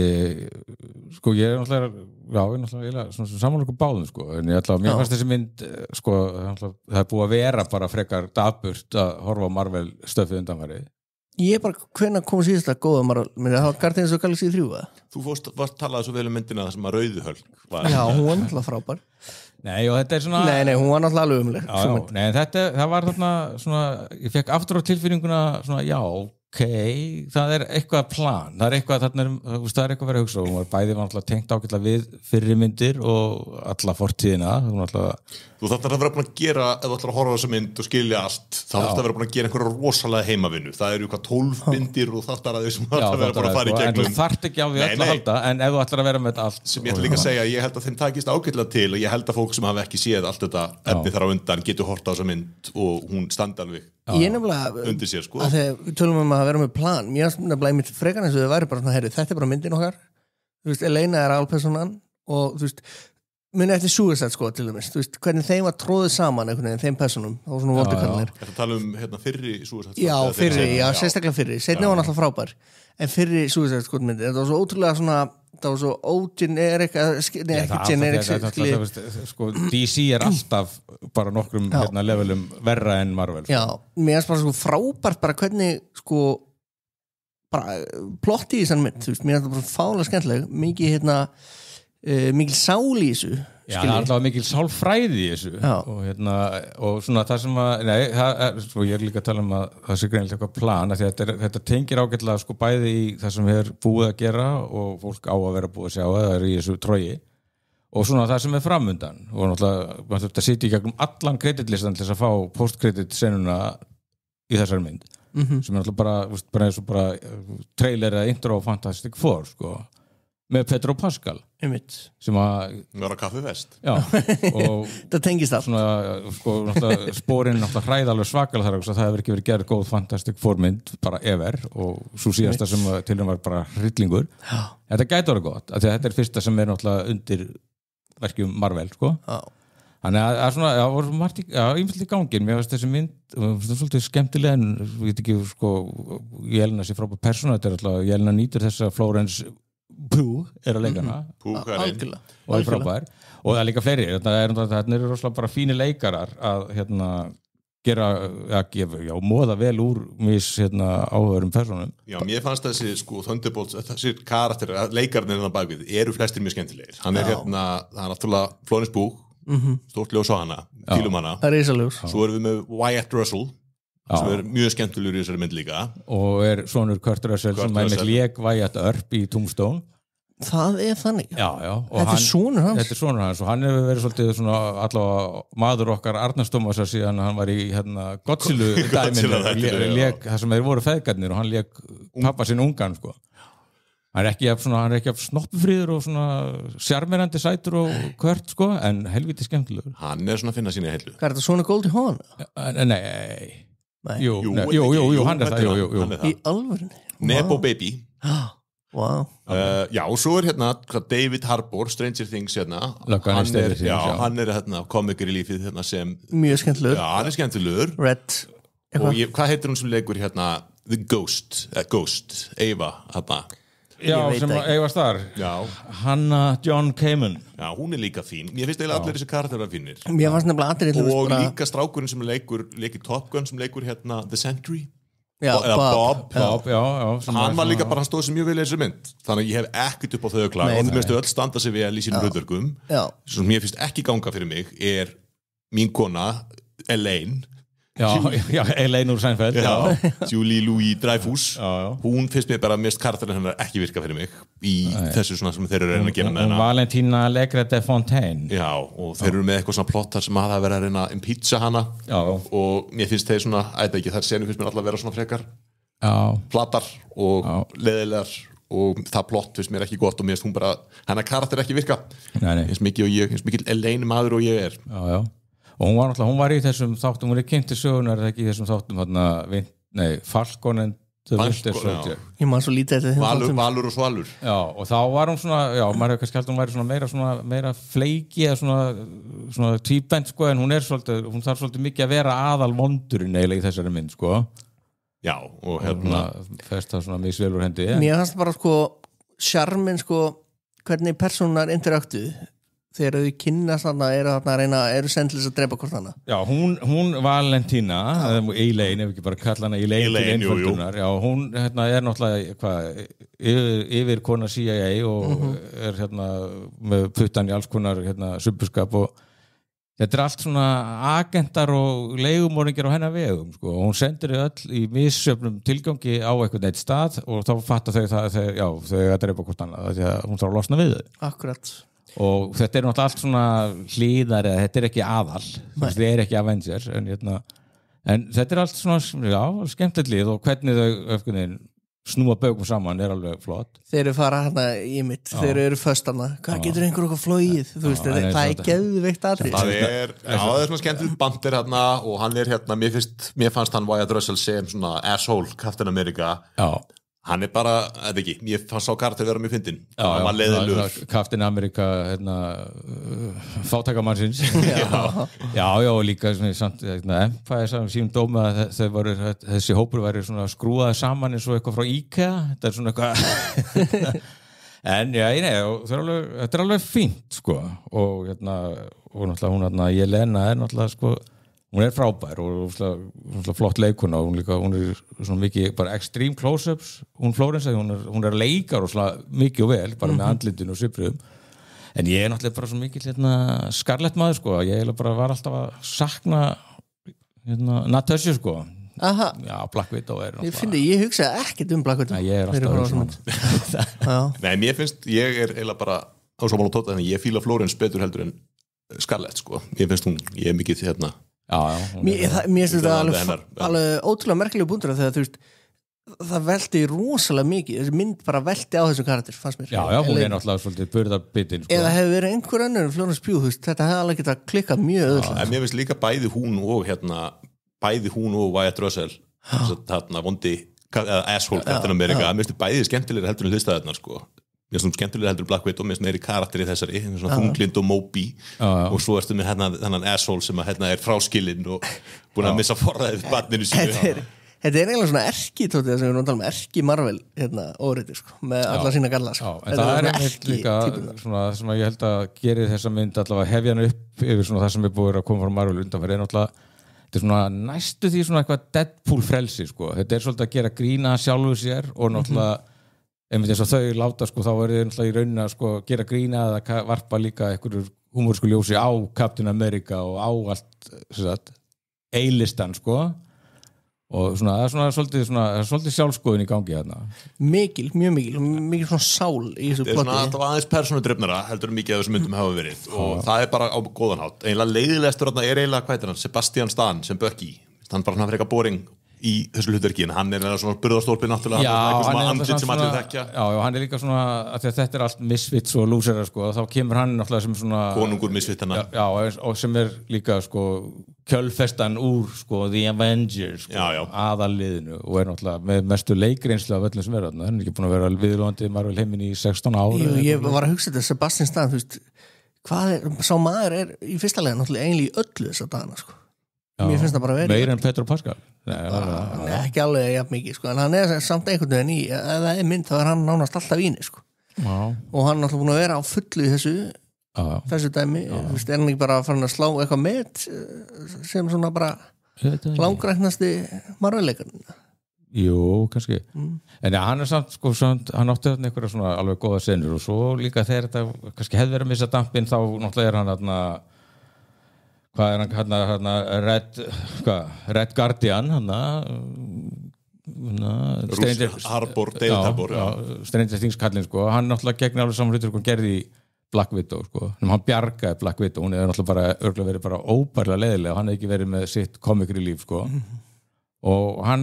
ég er náttúrulega samanlöku báðum en ég mér fannst þessi mynd það búið að vera bara frekar dapurt að horfa á Marvel stöfið undanfarið. Ég bara, hvenær kom síðast að góða Marvel? Það var Guardians of the Galaxy 3, Þú varst talað svo vel myndina það sem að Rauðuhölk var. Já, hún var náttúrulega frábær. Nei, og þetta er svona... Nei, hún var náttúrulega alveg umleg. Nei, það var þarna svona, ég fekk aftur á tilfinninguna svona, já, það er eitthvað plan, það er eitthvað verið að hugsa og hún bæði var náttúrulega tengt ágætlega við fyrri myndir og alla fortíðina. Þú þarft að vera búin að gera, ef þú ætlar að horfa á þessa mynd og skilja allt, þá þarft að vera búin að gera einhverja rosalega heimavinnu. Það eru 12 myndir og þarft að þau sem þarft að vera bara að fara í gegnum. En þú þarft ekki á því öll að halda, en ef þú ætlar að vera með allt. Sem ég ætla líka að segja, ég held að þeim takist ágætlega til og ég held að fólk sem hafi ekki séð allt þetta efni þar á undan getur horft á þessa mynd og hún standa alveg undir sér, að þegar við tölum að vera með plan, mér nefnilega einmitt frekar eins og þau væri bara svona, þetta er bara myndin okkar, Elena er aðalpersonan og muni eftir Suicide Squad til dæmis, hvernig þeim var tróðið saman einhvern veginn, þeim personum, þá var svona vondukallinir. Þetta tala fyrri Suicide Squad? Já, sérstaklega fyrri, seinni var náttúrulega frábær, en fyrri Suicide Squad myndi, þetta var svo ótrúlega svona, það var svo ógenerik, ekki generik. DC er alltaf bara nokkrum levelum verra en Marvel. Já, mér finnst bara frábært bara hvernig bara plotti í þessan mynd, mér finnst það bara fálega skemmtileg, mikil sál í þessu. Já, það er alltaf mikil sálfræði í þessu og svona það sem að ég er líka að tala að það sé greinilega eitthvað plan að þetta tengir ágætlega bæði í það sem við erum búið að gera og fólk á að vera búið að sjá það er í þessu trógi og svona það sem er framundan og náttúrulega maður þurft að sitja í gegnum allan kreditlistan til þess að fá postkredit senuna í þessari mynd sem er náttúrulega bara eins og bara trailer eða intro á Fantastic Four með Pedro Pascal sem að vera kaffivest og það tengist allt svona, spórin hræðalveg svakal þar það hefur ekki verið gerð góð Fantastic Four mynd bara ever og svo síðasta sem til hann var bara hryllingur þetta gæti orðið gott af því að þetta er fyrsta sem er náttúrulega undir verkjum Marvel þannig að svona það voru margt ímfælt í gangin mér finnst þessi mynd svolítið skemmtilega en ég veit ekki Jelena sé frábær persóna þetta er alltaf Jelena nýtur þess að Florence Pugh er að leikana og er frábær og það er líka fleiri þetta er rosalega bara fínir leikarar að gera móða vel úr áhugaðurum persónum. Já, mér fannst þessi Thunderbolts, þessi karakter leikarnir þarna bakvið eru flestir mjög skemmtilegir hann er það er náttúrulega Florence Pugh stórt ljós á hana, fílum hana svo erum við með Wyatt Russell sem er mjög skemmtilegur í þessari mynd líka og er sonur Kurt Russell sem er lék Wyatt Earp í Tombstone það er þannig þetta er sonur hans og hann hefur verið svolítið svona allavega maður okkar Arnars Tómasar síðan hann var í Godzilla dæminu lék það sem þeir voru feðgarnir og hann lék pappa sinn ungan hann er ekki af snoppufríður og svona sjarmerandi sætur og Kurt en helviti skemmtilegur hann er svona að finna sína heilu hvað er þetta svona Goldie Hawn? Jú, hann er það í alvörunni Nebo Baby Wow. Já, og svo hérna David Harbour, Stranger Things hérna hann hérna komiker í lífið hérna sem mjög skemmtilegur. Já, hann skemmtilegur. Red. Og hvað heitir hún sem leikur hérna The Ghost, Eva hérna. Já, sem Eva Starr. Já. Hannah John Kamen. Já, hún líka fín. Mér finnst eiginlega allir þessi karakterar fínir. Mér fannst nefnilega allir og líka strákurinn sem leikur Top Gun sem leikur hérna The Sentry. Já, Bob, já, hann var líka bara, hann stóð sem mjög vel í þessu mynd þannig að ég hef ekkert upp á þau klag og þú veistu öll standa sig vel í sínum hlutverkum sem mér finnst ekki ganga fyrir mig mín kona Elaine Elaine úr Seinfeld Julie Louis-Dreyfus hún finnst mér bara mest karakterinn hennar ekki virka fyrir mig í þessu svona sem þeir eru að reyna að gera með hennar Valentina Allegra de Fontaine og þeir eru með eitthvað svona plottar sem að það vera að reyna að impeacha hana og mér finnst þeir svona, ekki, þær senu finnst mér alltaf að vera svona frekar platar og leiðilegar og það plott finnst mér ekki gott og mér finnst hún bara, hennar karakter ekki virka finnst mikil Elaine maður og ég og hún var í þessum þáttum, hún kynnt til sögunar eða ekki í þessum þáttum Falcon and the Winter Soldier ég man svo lítið þetta Valur og Svalur og þá var hún svona, maður hefur kannski haldið hún væri svona meira fleiki eða svona tíbent sko, en hún þarf svolítið mikið að vera aðal vondurinn eiginlega í þessari mynd sko já, og hérna fest það svona misvelur hendi mér fannst bara sko sjarminn sko hvernig persónar interaktu þegar þau kynnast þarna eru sendlis að drepa hvort hana já, hún Valentina Elaine, ef ekki bara kalla hana Elaine já, hún er náttúrulega yfir kona CIA og er með puttan í alls konar subbuskap og þetta allt svona agentar og leigumorðingjar á hennar vegum sko. Hún sendir þau öll í missöfnum tilgangi á einhvern eitt stað og þá fattar þau þau að drepa hvort hana því að hún þarf að losna við þau akkurat og þetta er náttúrulega allt svona hlýðar eða þetta er ekki aðal þetta er ekki Avengers en þetta er allt svona skemmtilegt lið og hvernig þau snúa bögum saman er alveg flott þeir eru fara hérna í mitt þeir eru först hana, hvað getur einhver okkar flóið þú veist, það er geðveikt aðrið það er svona skemmtilegt bandir hérna og hann er hérna, mér fannst hann Wyatt Russell sem svona asshole Captain America hann er bara, eða ekki, ég fann sá karakter vera mjög fyndin hann var leiðilegur Captain America fátækamannsins já, líka Empire sínum dóma að þessi hópur væri svona skrúaði saman eins og eitthvað frá IKEA þetta er svona eitthvað en þetta er alveg fínt sko og náttúrulega hún Jelena er náttúrulega sko hún er frábær og flott leikuna og hún er svona mikið bara extreme close-ups hún Flórens, hún er leikar og mikið og vel bara með andlitinu og svipruðum en ég er náttúrulega bara svo mikið Scarlett maður sko, ég bara var alltaf að sakna Natasha sko já, Black Widow er náttúrulega ég hugsaði ekkert Black Widow ég er alltaf nei, mér finnst, ég er eiginlega bara á samanlega tóta þannig ég fíla Flórens betur heldur en Scarlett sko, ég finnst ég er mikið mér finnst þetta alveg ótrúlega merkilega búndur þegar þú veist það velti rosalega mikið, þessi mynd bara velti á þessum karakter, fannst mér já, hún er náttúrulega svolítið burðarbitin sko. eða hefur verið einhver annar en Florence Pugh þetta hefði alveg getað klikkað mjög öðvöld en mér finnst líka bæði hún og Wyatt Russell vondi, asshole Captain America, mér finnst bæði skemmtilega heldur en hlistaðarnar sko mér finnst skemmtilega heldur Black Widow, mér finnst meiri karakter í þessari svona þunglind og Moby og svo ertu með þennan asshole sem er fráskilinn og búin að missa forræðið barninu sínu Þetta er eiginlega svona erkitótið sem við erum að tala um erki Marvel óriðir sko, með alla sína galla sko. En það er einmitt líka svona, sem ég held að geri þessa mynd allavega hefja hann upp yfir svona það sem er búið að koma frá Marvel undanfæri þetta er svona næstu því svona eitthvað Deadpool frelsi sko. Þetta er svolítið að gera grína sjálfu sér og náttúrulega einmitt eins og þau láta sko, þá er þau náttúrulega í rauninni að sko, gera grína eða varpa líka einhverju húmorísku ljósi á Captain America og á allt A-listan sko og svona, það er svolítið sjálfskoðun í gangi hérna. Mjög mikil svona sál í þessu plotti. Það var aðeins persónudrifnara heldur mikið af þessum myndum hafa verið og það er bara á góðan hátt. Einlega leiðilegstur er eiginlega hvað er hann, Sebastian Stan sem Bucky, hann bara hann frekar boring í þessu hlutverki, en hann er svona burðarstólpi náttúrulega, hann er svona andlit sem allir þekkja. Já, hann er líka svona, að þetta er allt misfits og lúserar sko, þá kemur hann náttúrulega sem svona konungur misfitana. Já, og sem er líka sko kjölfestan úr sko, The Avengers sko, aðalliðinu og náttúrulega með mestu leikreinslu af öllum sem þarna, hann ekki búin að vera viðlóðandi Marvel heimin í 16 ára. Ég var að hugsa þetta Sebastian Stan, þú veist, sá maður í fyrsta lega náttúrulega eiginlega í öllu þessa dagana sko. Mér finnst það bara verið. Meira en Pedro Pascal? Nei, ekki alveg jafn mikið sko, en hann samt einhvern veginn í, ef það mynd þá hann nánast alltaf í sko. Og hann náttúrulega búin að vera á fullu í þessu dæmi, þú veist, hann ekki bara farin að slá eitthvað með sem svona bara langræknasti Marvel-leikarinn. Jú, kannski. En hann samt, sko, hann átti þarna einhverja svona alveg góða senur og svo líka þegar þetta kannski hefði verið að missa dampinn þá náttúrulega hann þarna hvað hann Red Guardian Stranger Things kallinn sko, hann náttúrulega gegn alveg saman hlutur gerði í Black Widow sko, hann bjargaði Black Widow, hún hefði náttúrulega bara örgulega verið bara óbærlega leiðilega, hann hefði ekki verið með sitt comic relief sko og hann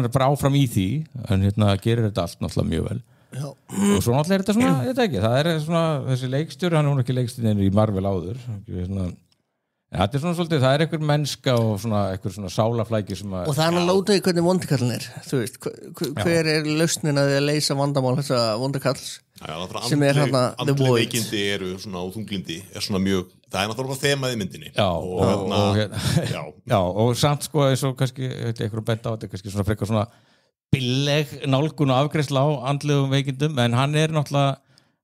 bara áfram í því en gerir þetta allt náttúrulega mjög vel og svo náttúrulega þetta svona, ég veit ekki það svona, þessi leikstjóri, hann ekki leikstjóri í Marvel áður þetta svona svolítið, það einhver mennska og einhver svona sálaflæki sem að... Og það hann að láta í hvernig vondikallin þú veist, hver lausnin að því að leysa vandamál þessa vondikalls sem hérna The Void veikindi eru svona og þunglindi svona mjög, það náttúrulega þemað í myndinni og samt sko eins og kannski einhverjum bent á þetta kannski svona frekar svona billeg nálgun og afgreiðsla á andlegum veikindum en hann náttúrulega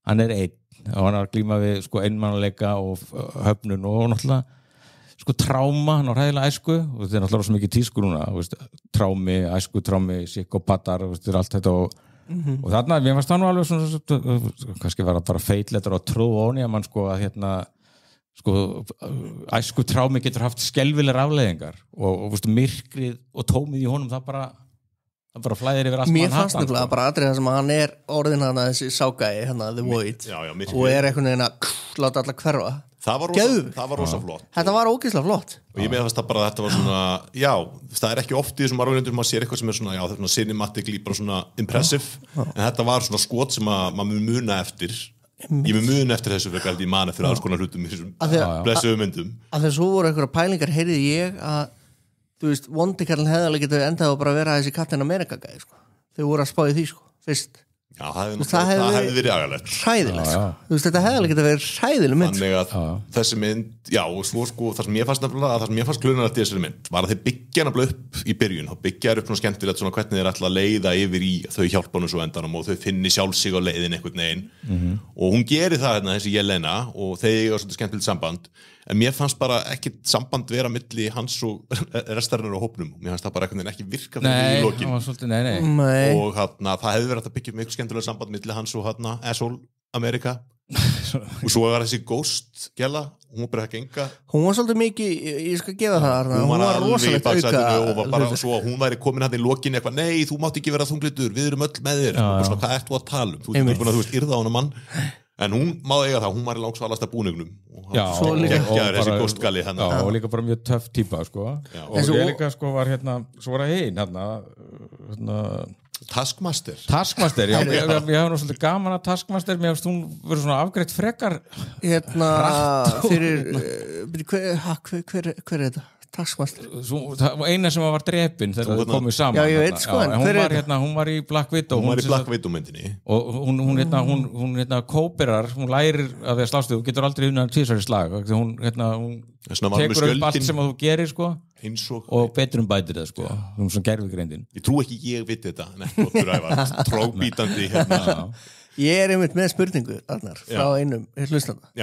hann einn og hann að glíma við sko einmannleika og höfnun og náttúrulega sko tráma, hann á hræðilega æsku og þetta náttúrulega svo mikið tísku núna veist, trámi, psykopatar veist, allt þetta og þarna, mér fannst það nú alveg svona kannski var það bara feitletur og trú og að mann sko að sko æsku trámi getur haft skelfilegar afleiðingar og veist, myrkrið og tómið í honum það bara flæðir yfir allt mér fannst nefnilega bara aðrið sem að hann orðin hann þessi ságæi, The Void og einhvern veginn að láta alla hverfa það var rosa flott þetta var ógeðslega flott og ég meðast það bara að þetta var svona það ekki oft í þessum Marvel-myndum maður sér eitthvað sem svona, þetta er svona cinematically bara svona impressive en þetta var svona skot sem maður mun muna eftir ég mun muna eftir þessu fyrir að ég man eftir alls konar hlutum í þessum blessuðu myndum að þess svo voru einhverja pælingar heyrði ég að þú veist, vondikarlinn hefði alveg getið endað að bara vera þessi Captain America gæði sko. Þau voru að spá í því sko, fyrst Já, það hefði verið agalegt hræðilegt sko. Þú veist, þetta hefði alveg getið verið hræðileg mynd þannig að þessi mynd, og svo sko það sem ég fannst nefnilega, það sem ég fannst glunarlegt í þessari mynd var að þeir byggja nefnilega upp í byrjun þá byggja upp svona skemmtilegt svona hvernig þeir ætla að leiða yfir í þau hjálpanum svo endanum og þau finni sjálf sig á leiðin einhvern veginn og hún gerir það þessi Jelena og þeir eiga svona skemmtilegt samband en mér fannst bara ekki samband vera milli hans og restarinn á hópnum mér fannst það bara einhvern veginn ekki virka fyrir í lokin og það hefði verið að byggja upp miklu skemmtilega samband milli hans og Asshole America og svo var þessi Ghost gæla, hún var bara að genga hún var svolítið mikið, ég skal gefa það hún var rosalegt auka og var bara svo að hún væri komin hann í lokin eitthvað, nei þú mátt ekki vera þunglitur, við erum öll með þér og svona, hvað ert þú að tala þú veist, yrða á hana mann en hún má eiga það, hún var í langsvalasta búningnum og hann geggjaður þessi Ghost-gali og líka bara mjög töff típa sko. og ég líka sko var svo var það hinn Taskmaster, já, ég hef nú svolítið gaman að Taskmaster, mér hefst hún verið svona afgreitt frekar fyrir hver þetta? Taskmaster eina sem var drepin þegar þau komið saman já, ég veit sko, hún var í Black Widow hún var í Black Widow myndinni og hún kóperar, hún lærir að því að slástu, þú getur aldrei unnað tvisvar í slag hún tekur upp allt sem þú gerir sko og betur bætir það sko hún sem gerfigreindin ég trú ekki ég veit þetta trókbítandi ég einmitt með spurningu Arnar, frá einum hlustanda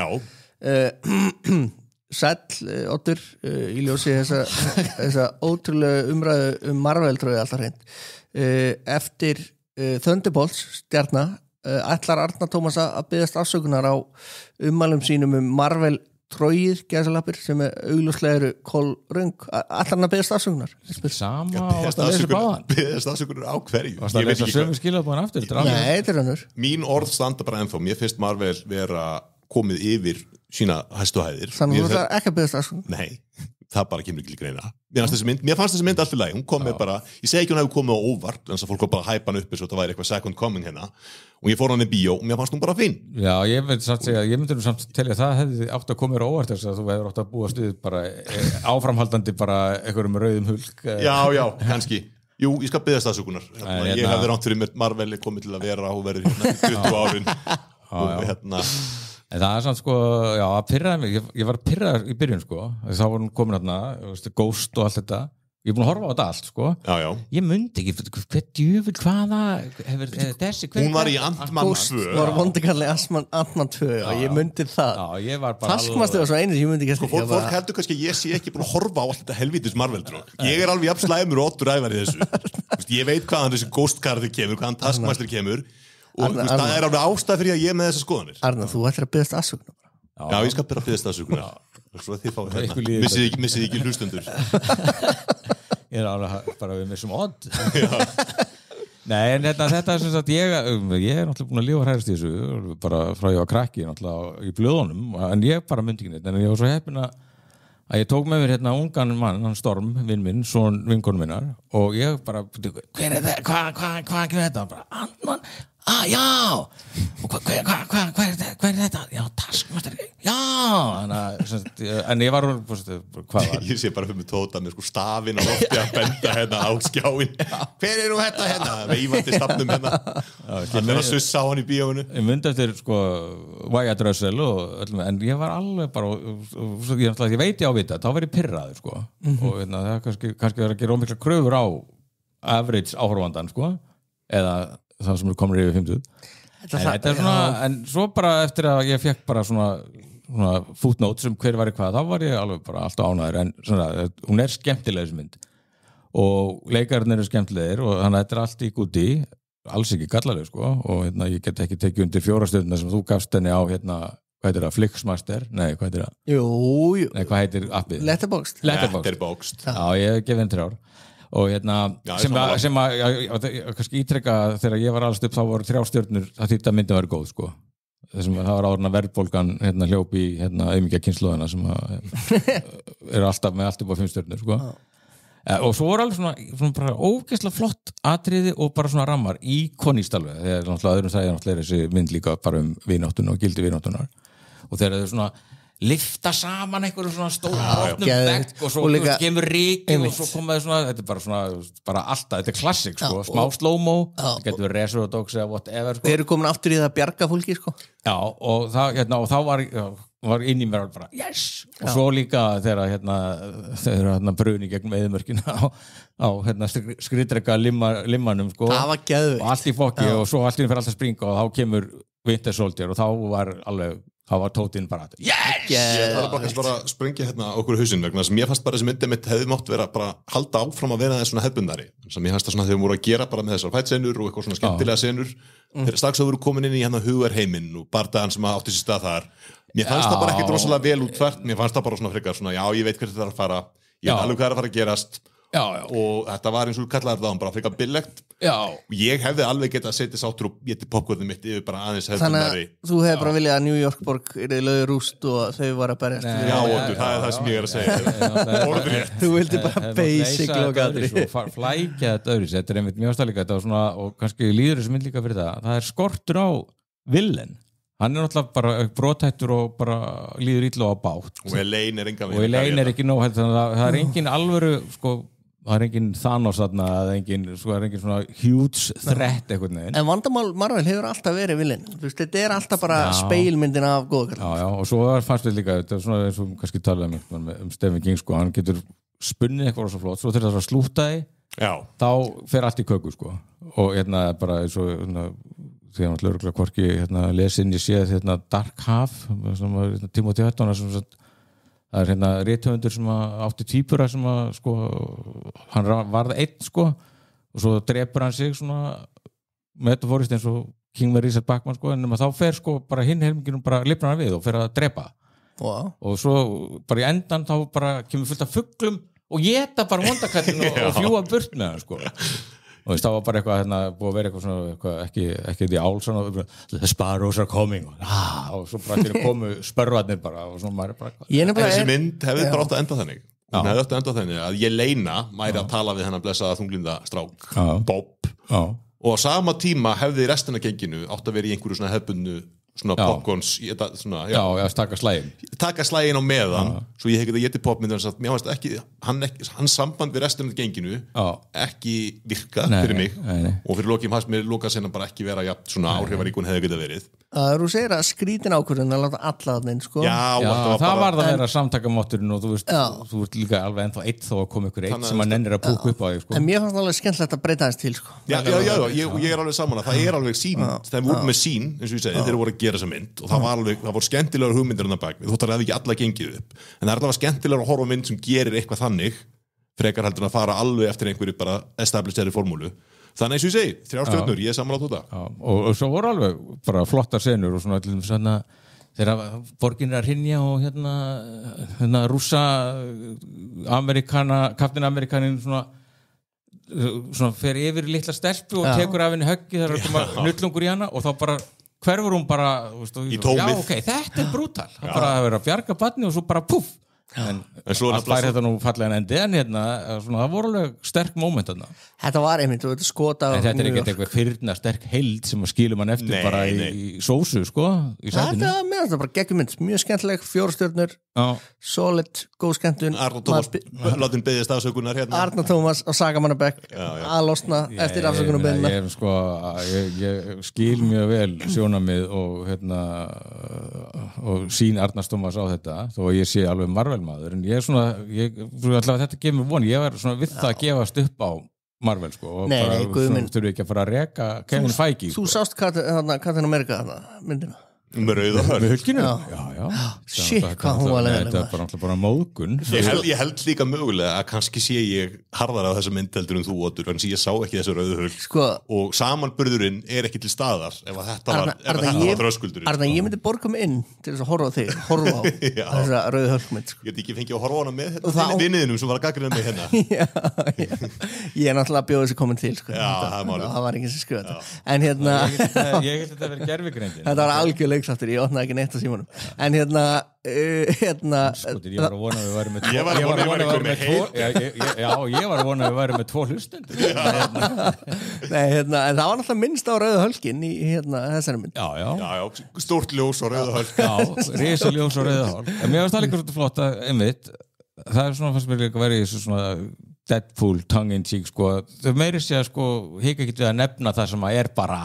Sæll, Oddur, í ljósi þessa ótrúlega umræðu Marvel tróði alltaf hreint eftir Thunderbolts stjarna ætlar Arnar Tómas að biðjast afsökunar á ummælum sínum Marvel tróið gæsalappir sem augljóslega eru kolröng ætlar hann að biðjast afsökunar sama biðjast afsökunar á hverju varst að lesa sömu skilabóðan aftur nei, þetta er hannur mín orð standa bara ennþá mér finnst Marvel vera komið yfir sína hæstu hæðir þannig að þú ætlar ekki að biðjast afsökunar nei, það bara kemur ekki greina. Mér fannst þessi mynd alltaf læg, hún kom með bara, ég segi ekki hún hefði komið á óvart, en þess að fólk var bara að hæpa hann uppi svo það væri eitthvað second coming hérna, og ég fór hann í bíó og mér fannst hún bara fín. Já, ég myndi nú samt telja að það hefði átt að koma á óvart þess að þú hefur átt að búa stuð bara áframhaldandi bara einhverjum rauðum hulk. Já, kannski. Jú, ég skal biðjast afsökunar. Ég hefði rátt fyrir mér Marvel komið til að vera og verið hérna 20 árin og hérna. En það samt sko, já, að pirraði mig, ég var pirraður í byrjun sko, þá var hún komin hérna, Ghost og allt þetta, ég er búin að horfa á þetta allt sko, ég mundi ekki, hver djöfull hvaða, hefur þessi, hún var í Ant-Man 2, var vondikalli Ant-Man 2, já, ég mundi það, já, ég var bara Taskmaster var svo einu sem ég mundi ekki sko, fólk heldur kannski að ég sé ekki búin að horfa á allt þetta helvítis Marvel-drog, ég er alveg jafn slæmur og Oddur Ævar í þessu, ég veit hvaðan þessi Ghost-karakter kemur, hvaðan Taskmaster kemur og það er alveg ástæð fyrir að ég með þessar skoðanir. Arna, þú ættir að biðast afsökunar. Já, ég skal byrja að biðast afsökunar. Svo að þið fáið hérna. Missið ekki hlustendur. Ég er alveg bara við missum Odd. Nei, en þetta er sem sagt, ég er náttúrulega búin að lifa hræðast í þessu, bara frá ég var krakki náttúrulega í blöðunum, en ég bara myndi ekki neitt, en ég var svo heppinn að ég tók með mér hérna ungan mann, hann Storm, vinn minn, son vinkonum minnar, og ég bara, hver er þetta, hvað er þetta? Bara, Ant-Man, já, og hvað er þetta? Já, Taskmaster, já, en ég var, hvað var? Ég sé bara fyrir mig Tóta með sko stafinn á lofti að benda hérna á skjáin, hver er nú þetta hérna? Veifandi stafnum hérna, hann er að sussa á hann í bíóinu. Ég myndi eftir sko Wyatt Russell, en ég var alveg bara, ég veit ég á vita, þá var ég pirraður sko, og það kannski var að gera ómikla kröfur á average áhorfandan sko, eða það sem komur yfir 50. Þetta er svona, en svo bara eftir að ég fekk bara svona footnote sem hver var í hvað, þá var ég alveg bara alltaf ánæður, en svona, hún er skemmtileg þessi mynd og leikarinn eru skemmtilegir og þannig að þetta er allt í gúti, alls ekki gallaleg sko, og ég get ekki tekið undir 4 stundina sem þú gafst henni á hvað heitir það, Flixmaster? Nei, hvað heitir það? Jú. Nei, hvað heitir appið? Letterboxd. Já, ég gef henni 3 ár. Og sem að kannski ítrekka þegar ég var allast upp þá voru 3 stjörnur að þetta myndi að vera góð sko. Það var áðurna verðbólgan hljóp í auðmikja kynslóðina sem eru alltaf með allt upp á 5 stjörnur sko. Og svo voru alveg svona bara ógeðslega flott atriði og bara svona rammar íkonist alveg, þegar náttúrulega öðrum það er náttúrulega þessi mynd líka bara vináttunum og gildi vináttunar og þegar þau svona lifta saman einhverjum svona stóra opnum bekk og svo kemur ríkin og svo komaði svona, þetta er bara svona bara alltaf, þetta er klassik sko, smá slow-mo þetta getur verið Reservoir Dogs eða whatever sko. Þeir eru komin aftur í það að bjarga fólki sko. Já, og þá var inn í mér bara, yes og svo líka þegar þeir bruni gegnum eðimörkina á skriðdreka limmanum sko, það var geðveikt og allt í fokki og svo allt í fyrir alltaf springa og þá kemur Winter Soldier og þá var Tótinn bara yes! Það er bara að sprengja hérna okkur í hausinn vegna sem ég fannst bara þessi myndi mitt hefði mátt vera bara halda áfram að vera þess svona hefbundari sem ég fannst það svona þegar við vorum að gera bara með þessar fætsenur og eitthvað svona skemmtilega senur þegar strax að voru komin inn í hérna hugarheiminn og bardagan sem átti sér stað þar mér fannst það bara ekkert rosalega vel útfært mér fannst það bara svona frekar svona já ég veit hvert þetta er að fara ég veit alveg hvað er að fara að gerast og þetta var eins og kallaði það bara frekar billegt og ég hefði alveg getað að setja sátur og geti popcornið mitt yfir bara aðeins þannig að þú hefði bara viljað að New York borg er í lögur rúst og þau var að berjast já, Oddur, það er það sem ég er að segja þú vildi bara basic lokaðri flækja þetta öðru þetta er einmitt mjög stælíka og kannski líður þessu mynd líka fyrir það er skortur á villen hann er náttúrulega bara brotættur og bara líður illa á bát og Elaine er ekki nóg það er engin alvöru sko það er engin Thanos þarna það er engin svona huge threat eitthvað neginn. En vandamál Marvel hefur alltaf verið villin þetta er alltaf bara speilmyndin af góðkall og svo fannst við líka þetta er svona eins og kannski talaði Stephen King sko, hann getur spunnið eitthvað svo flott svo þegar það slúta þá fer allt í köku sko og bara eins og því að hann hvorki lesin ég séð Dark Half Timothy Hutton það er rithöfundur sem átti týpura sem sko, hann varð einn sko og svo drepur hann sig svona metaforist eins og King með Richard Bachman sko en þá fer sko bara hinn helminginum bara lifnar hann við og fer að drepa og svo bara í endan þá bara kemur fullt af fuglum og geta bara vondakallin og fljúa burt með hann sko og það var bara eitthvað búið að vera eitthvað svona ekki því ál svona the sparrows are coming og svo bara komu spörvarnir bara og svona maður bara þessi mynd hefði bara átt að enda þannig hún hefði öll enda þenni að Jelena væri að tala við hennar blessaða þunglinda strák Bob og á sama tíma hefði restina genginu átt að vera í einhverju svona hefbundu svona popcorns taka slægin á meðan svo ég hef ekki getið popmyndir mér fannst ekki, hann samband við restina genginu ekki virka fyrir mig og fyrir lokið fannst mér Lukas hennar bara ekki vera svona áhrifaríkun hefði getið verið þú segir að skrítin ákvörðun að láta alla þarna sko það var það að vera samtakamátturinn og þú ert líka alveg ennþá eitt þó að koma ykkur eitt sem að nennir að púka upp á þig sko. En mér fannst alveg skemmtilegt að breyta þess til sko. ég er alveg saman að það er alveg sín þegar við vorum með sín, eins og ég segi, þeir voru að gera þessa mynd og það voru skemmtilegar hugmyndir þarna bak við þótt að það hefði ekki alla gengið upp en það er alveg skemmtilegar að horfa á mynd sem gerir eitthvað þannig frekar heldur að fara alveg eftir einhverju bara establisheri formúlu þannig eins og ég segi, 3 stjörnur, ég er sammála á þetta og svo voru alveg bara flottar senur og svona allir svona þegar borgin er að hrynja og hérna rússa Captain Amerikanin svona fer yfir litla stelpu og tekur af henni höggi þegar það koma nullungur í hana og þá bara hverfur hún bara í tómið þetta er brútal það bara að vera að bjarga barni og svo bara puff en allt fær þetta nú fallega en endi en hérna, svona, það voru alveg sterk moment þarna. Þetta var einmitt og þetta skota en þetta er ekkert eitthvað fyrna sterk heild sem að skilur mann eftir bara í sósu sko í þetta er bara geggjumynd, mjög skemmtileg 4 stjörnur, solid góð skemmtun Arnar Tómas, látum beðist afsökunar hérna Arnar Tómas á Sagamannabekk að losna eftir afsökunarbeðina ég skil mjög vel sjónamið og hérna og sín Arnar Tómas á þetta þó að ég sé alveg Marvel-maður en ég er svona allavega þetta gefur mér von ég var svona við það að gefast upp á Marvel sko og bara þurfum ekki að fara að reka Kevin Feige Þú sást Captain America myndina með rauða hörn með hulkinu? Já. Shit, hvað hún var leiðileg Þetta er bara móðgun Ég held líka mögulega að kannski sé ég harðar á þessa mynd heldur en þú Otur en ég sá ekki þessu rauðu hulk sko, og samanburðurinn er ekki til staðar ef þetta var þröskuldurinn Arna, ég myndi borga mig inn til þess að horfa á þig horfa á þessa rauðu hulkmynd sko. Ég get ekki fengið að horfa á hana með vinniðinum sem var að gagnrýna mig hérna Ég er náttúrulega að bjóða þessi komment til sko. Það var ekki sem skrifa en hérna Ég held að þetta verið gervigreindin Þetta var algjörlega ég opnaði ekki neitt á símanum en hérna ég var að vona að við værum með 2 hlustendur Nei, en það var náttúrulega minnst á rauðu hölkin í þessari mynd Já, stórt ljós og rauðu hölk risa ljós og rauðu hölk en mér varst það líka svolítið flott að einmitt það er svona fannst mér líka að vera í þessu svona Deadpool tongue in cheek sko það meiri sé að sko hika ekki við að nefna það sem að er bara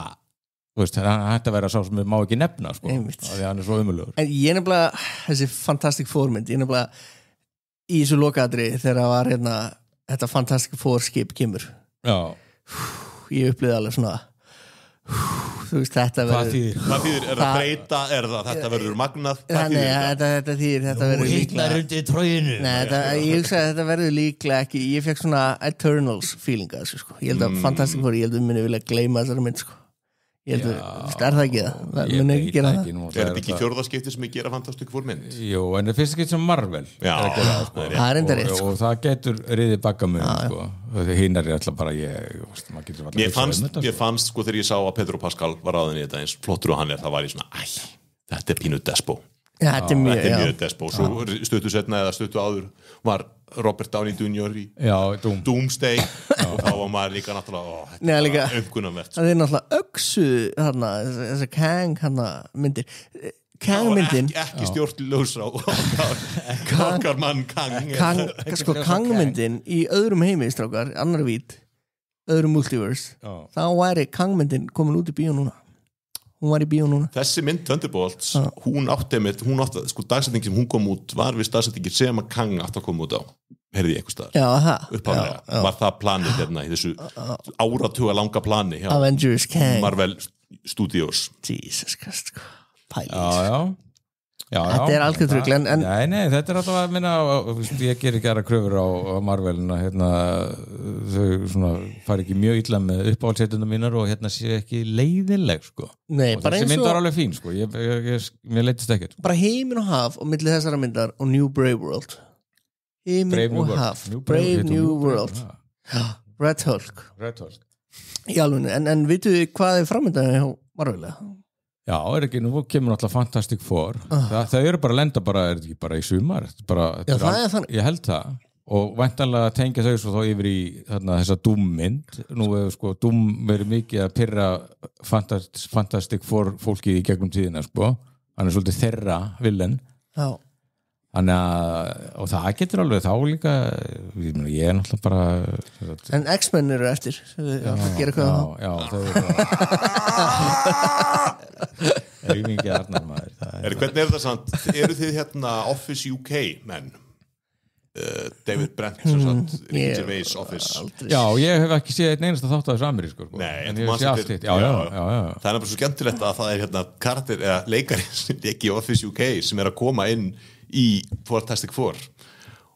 Þú veist, það hætti að vera sá sem við má ekki nefna sko, því hann er svo umulugur. En ég nefnilega, þessi Fantastic Four mynd, ég nefnilega í þessu lokaðri þegar það var þetta Fantastic Four skip kemur. Já. Ég upplýði alveg svona, þú veist, þetta verður... Hvað þýðir? Er það breyta? Er það þetta verður magnað? Nei, þetta þýðir, þetta verður líklega... Hitlar undir tróginu. Nei, ég hugsa að þetta verður líklega ekki, ég fekk svona Eternals feeling að þessu sko. Ég held að Fantastic Four, ég held að við minni vilja gleyma þessari mynd sko. Ég held að, er það ekki það? Ég veit ekki það. Er þetta ekki 4. skipti sem ég gera Fantastic Four mynd? Jú, en það finnst ekki sem Marvel. Já, það er enda rétt. Og það getur riðið bakkamunum, sko. Hinnar er alltaf bara, Mér fannst, sko, þegar ég sá að Pedro Pascal var ráðinn í þetta eins flottur og hann það var ég svona, þetta er pínu despo. Já, þetta er mjög despo. Svo stuttu setna eða stuttu áður var Robert Downey Jr. í Doomsday og þá var maður líka náttúrulega umkunnavert. Það er náttúrulega öksu þessar Kang myndir Kang-myndin ekki stjórnljósrá okkar mann Kang sko Kang-myndin í öðrum heimi strákar, annar vít öðrum multiverse, þá væri Kang-myndin komin út í bíó núna hún var í bíó núna. Þessi mynd Thunderbolts, hún átti, sko dagsetning sem hún kom út var við dagsetningir sem að Kang átti að koma út á heyrði ég einhver staðar upphaflega, var það planið hérna í þessu áratuga langa plani hjá Avengers Kang Marvel Studios Jesus Christ, Já, þetta er algjör trugl Nei, þetta er alltaf að minna ég ger ekki aðra kröfur á Marvelina þau svona fari ekki mjög illa með uppáhaldsheitundum mínar og sé ekki leiðinleg sko. Nei, og þessi mynd var alveg fín sko. Mér leittist ekkert bara heimin og haf og milli þessara myndar og New Brave World heimin og haf Brave New World Red Hulk í alveg, en vitu hvað er framöndan hjá Marvel? Já, ekki, nú kemur náttúrulega Fantastic Four það eru bara að lenda er þetta ekki bara í sumar ég held það og væntanlega tengja þau svo þá yfir í þarna, þessa Doom-mynd nú hefur sko Doom verið mikið að pirra Fantastic Four fólkið í gegnum tíðina sko hann svolítið þeirra villen þannig að og það getur alveg þá líka ég náttúrulega bara en X-Men eru eftir það gerir eitthvað já þau eru mikið arnar maður hvernig það samt, eru þið hérna Office UK menn David Brent Ricky Gervais Office já, ég hef ekki séð einn einasta þátt af þessu amerísku sko. Nei, en ég hef séð allt hitt já. Það er bara svo skemmtilegt að það er hérna karakter eða leikari sem leiki í Office UK sem að koma inn í Fantastic Four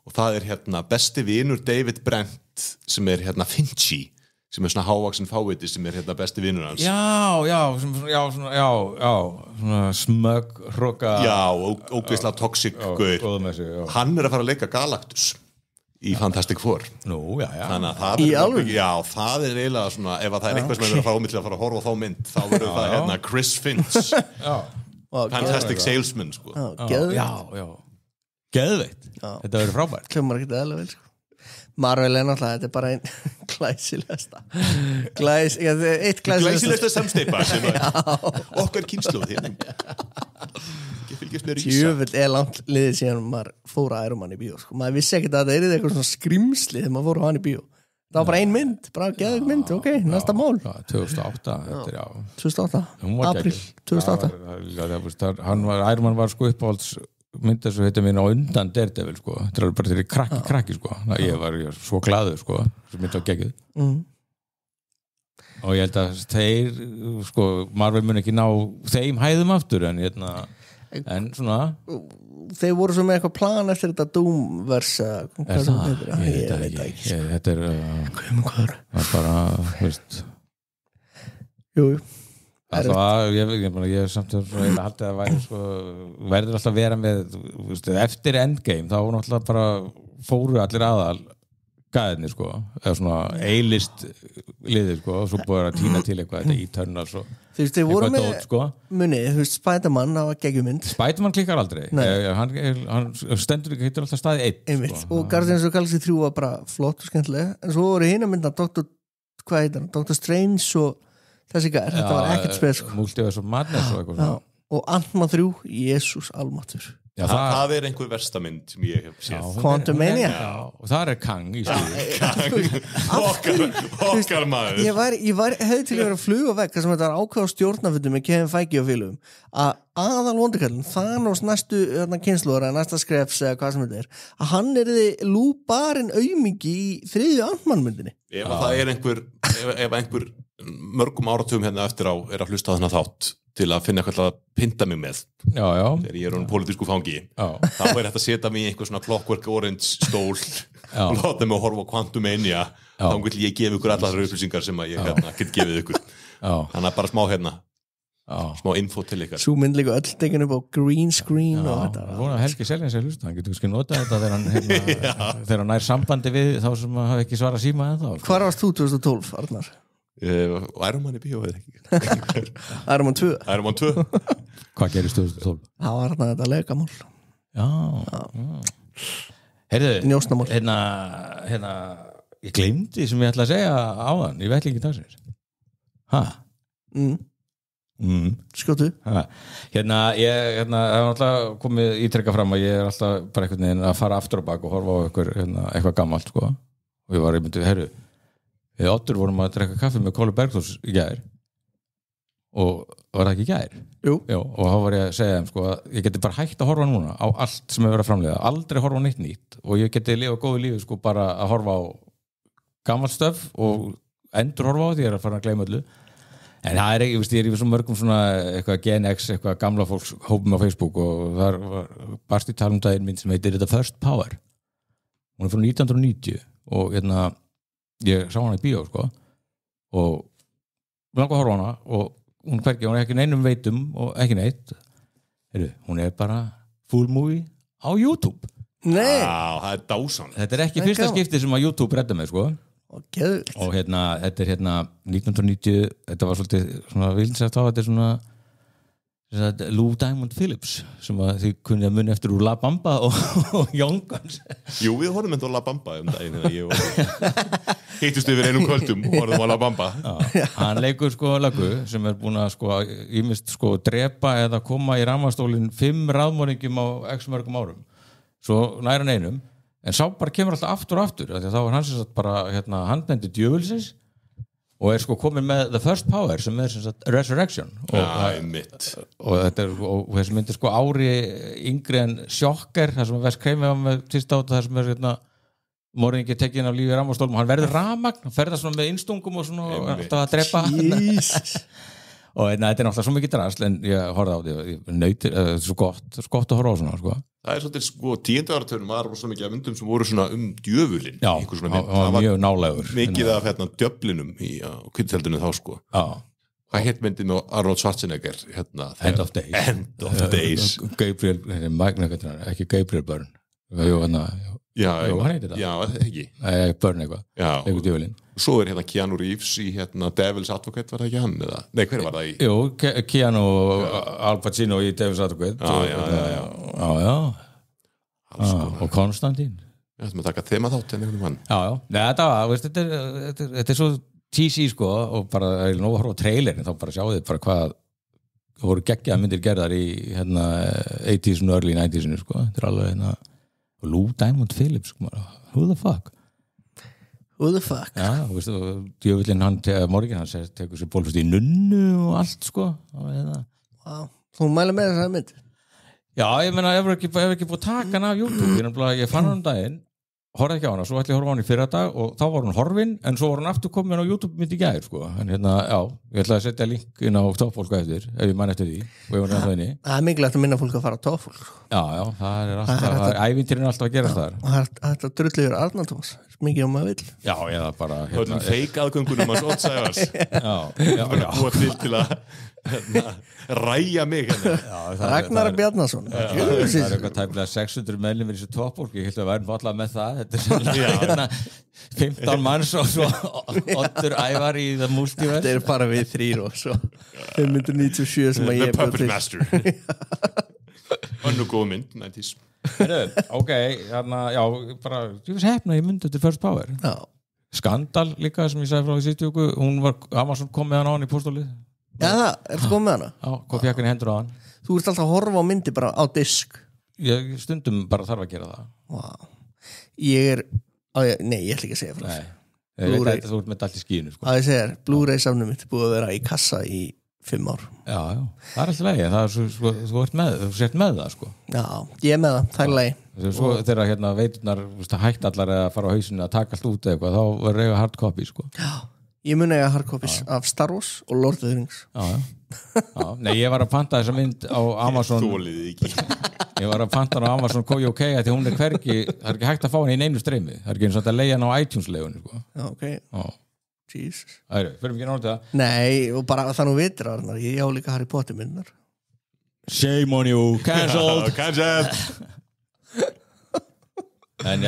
og það er hérna besti vinur David Brent sem er hérna Finchy sem er svona hávaksin fáviti sem er hérna besti vinur hans svona smög hroka ógeðslega toxic gaur hann er að fara að leika Galactus í Fantastic Four þannig að það er eiginlega svona ef það er eitthvað sem er að fara ómyndlega að fara að horfa á þá mynd þá verður það hérna Chris Finch Fantastic Salesman sko geðveitt þetta verður frábært hljómar ekki eðla vel sko Marvel er náttúrulega, þetta er bara einn glæsilegasta eitt glæsilegasta samsteipa sem okkar kynslóð ég fylgjast með rísa Jöfull er langt liðið síðan maður fór að Iron Man í bíó sko. Maður vissi ekkert að það er eitthvað svona skrimsli þegar maður fór á hann í bíó það var bara ein mynd, bara geðug mynd ok, næsta mál 2008 apríl 2008 Iron Man var sko uppáhalds myndar svo heitir mín á undan Daredevil sko. Þetta er alveg bara þeirri krakki sko. Ég var svo glaður sko. Svo myndi á geggjuð og ég held að þeir sko, Marvel mun ekki ná þeim hæðum aftur en svona þeir voru svo með eitthvað plan eftir þetta Doom-verse ég veit ekki þetta er bara veist jú ég samt að haldi að væri sko, verður alltaf að vera með eftir Endgame þá náttúrulega bara fóru allir aðal gæðinni sko eða svona A-list liðir sko og svo búið að tína til eitthvað þetta Eternals og þú veist, þeir voru með sko. munið, þú veist, Spider-Man það var geggjumynd Spider-Man klikkar aldrei hann stendur ekki, heitur alltaf staði einn sko. og Guardians of the Galaxy 3 var bara flott og skemmtileg en svo voru hina mynda Doctor Strange og þessi gær, þetta var ekkert spes sko. Multiverse of Madness og eitthvað og Ant-Man 3, Jésús almatur það er einhver verstamynd sem ég hef séð Quantumania og það er Kang í stíði okkar maður ég hefði til að vera að fluga vekk þar sem þetta er ákveð á stjórnafundum með Kevin Feige og félugum að aðal vondikallin Thanos næstu kynnslóðara, næsta skrefs eða hvað sem þetta er að hann er þið lúbarinn aumingi í þriðju Ant-Man myndinni ef það er einhver mörgum áratugum hérna eftir á er að hlusta þarna þátt til að finna eitthvað að pynta mig með þegar ég er á pólitísku fangi þá er þetta að setja mig í einhver svona Clockwork Orange stól og láta mig að horfa á Quantumania þá vil ég gefa ykkur allar upplýsingar sem að ég get gefið ykkur þannig að bara smá info til ykkar svo mynd líka öll tekin upp á green screen og þetta Helgi Seljan sér hlusta, hann getur kannski notað þetta þegar hann nær sambandi við þá sem hafa ekki svarað síma eða þá hvar varst þú 2012, Arnar? Iron Man í bíó eða ekki Iron Man 2 hvað gerist 2012? það var þetta legamál heyrðu, njósnamál hérna ég gleymdi sem ég ætla að segja áðan ég veit ekki dagsins skjótu hérna það er alltaf komið ítrekka fram að ég er alltaf bara einhvern veginn að fara aftur og bak og horfa á eitthvað gammalt sko og ég var einmitt heyrðu við Oddur vorum að drekka kaffi með Kóli Bergþórs í gær og var það ekki í gær? Jú. Og þá var ég að segja þeim sko að ég geti bara hægt að horfa núna á allt sem er verið að framleiða, aldrei horfa á nýtt og ég geti lifa góðu lífi sko bara að horfa á gammalt stöf og endur horfa á því ég er að fara að gleyma öllu en það er ekki, ég er í svo mörgum svona eitthvað Gen X, eitthvað gamla fólks hópum á Facebook og það var barst í talumdaginn minn sem heitir The First Power hún er frá 1990 og ég sá hana í bíó sko og við langar að horfa hana og hún er ekki neinum veitum og ekki neitt hún er bara full movie á YouTube það er dásan þetta er ekki fyrsta skipti sem að YouTube redda mig sko og þetta er 1990 þetta var svolítið svona vilnsætt á þetta er svona Lou Diamond Phillips sem að þið kunni að muni eftir úr La Bamba og Young Guns. Jú, við horfum enda á La Bamba daginn hittust yfir einum kvöldum og horfum á La Bamba. Hann leikur löggu sem búin að ýmist drepa eða koma í ramastólinn 5 raðmorðingjum á x mörgum árum. Svo nær hann einum, en sá bara kemur alltaf aftur og aftur, því þá var hann sem sagt bara handbendi djöfulsins og komin með The First Power sem sem sagt Resurrection og þetta og þessi myndir ári yngri en Sjokker þar sem Wes Craven var með fyrst átt þar sem morðingi tekinn af lífi í ramastólum og hann verður rafmagn, hann ferðar svona með innstungum og svona alltaf að drepa og þetta er náttúrulega svo mikið drasl en ég horfði á því þetta er svo gott að horfa á svona Það er svolítið 10. áratugum var svo mikið af myndum sem voru svona djöfulinn Já, það var mjög nálegur mikið af djöflinum í kvitteldinu þá Hvað hétt myndið með Arnold Schwarzenegger End of Days Gabriel, ekki Gabriel Byrne Já, ekki Byrne eitthvað djöfulinn Svo er Keanu Reeves í Devil's Advocate, var það ekki hann? Nei, hver var það í? Jú, Keanu Al Pacino í Devil's Advocate Já og Konstantín Við ætlum að taka þema þátt en einhvern mann Þetta er svo cheesy og bara nú að horfa á trailerin þá bara sjáu þið bara hvað voru geggjaðar myndir gerðar í 80s og early 90s þetta er alveg Lou Diamond Phillips who the fuck Já, djöfullinn morgin hann tekur sér bólfust í nunnu og allt Þú mæla með þess að mynd Já, ég meina, ef ekki búið taka hann af YouTube ég fann hann daginn horfði ekki á hana, svo ætli ég horfa á hann í fyrradag og þá var hann horfin, en svo var hann aftur komin á YouTube mitt í gær, en já, ég ætla að setja link inn á Toppfólk eftir, ef ég man eftir því og ég var næst það inni. Það er mikilvægt að minna fólk að fara á Toppfólk. Já, það er alltaf, ævintýrin er alltaf að gerast þar. Og það er drulliður Arnar Tómas, mikið maður vill. Já, eða bara það feik aðgöngunum að Sótsæfars búa til að ræja mig Ragnar Bjarnason það er eitthvað tæmlega 600 meðlimir í þessu Toppfólk, ég held að væri alltaf með það þetta er 15 manns og svo Oddur Ævar í The Multiverse þetta er bara við 3 og svo 597 sem að ég The Puppet Master önnu góð mynd 90s ok, já, bara ég veist hefna, ég myndi þetta First Power Skandal líka sem ég sagði frá í síðustu viku, hún var Amazon kom með hann á hann í póstólið Já, er það komið með hana? Já, kom fjakkan í hendur á hann Þú ert alltaf að horfa á myndi bara á disk Ég stundum bara þarf að gera það wow. Ég ætla ekki að segja frá þessu Þú ert með allt í skínu ég segir, Blu-ray safnum mitt búið að vera í kassa í 5 ár Já, það er alltaf leið það er þú sért með það Já, ég er með það er leið Svo þegar veiturnar hægt allar að fara á hausinu að taka allt út eitthvað, þá verður eiga hard copy Já Ég muni eiga hardcopies af Star Wars og Lord of the Rings Nei, ég var að panta þessa mynd á Amazon Ég var að panta hana á Amazon KOK því hún er hvergi, það er ekki hægt að fá hana í neinu streymi það er ekki eins og að leiða hana á iTunes-leigunni Ok Jesus Fyrir ekki náttúrulega það Nei, og bara það nú vitur Arnar, ég á líka Harry Potter myndar Shame on you, cancelled Cancelled En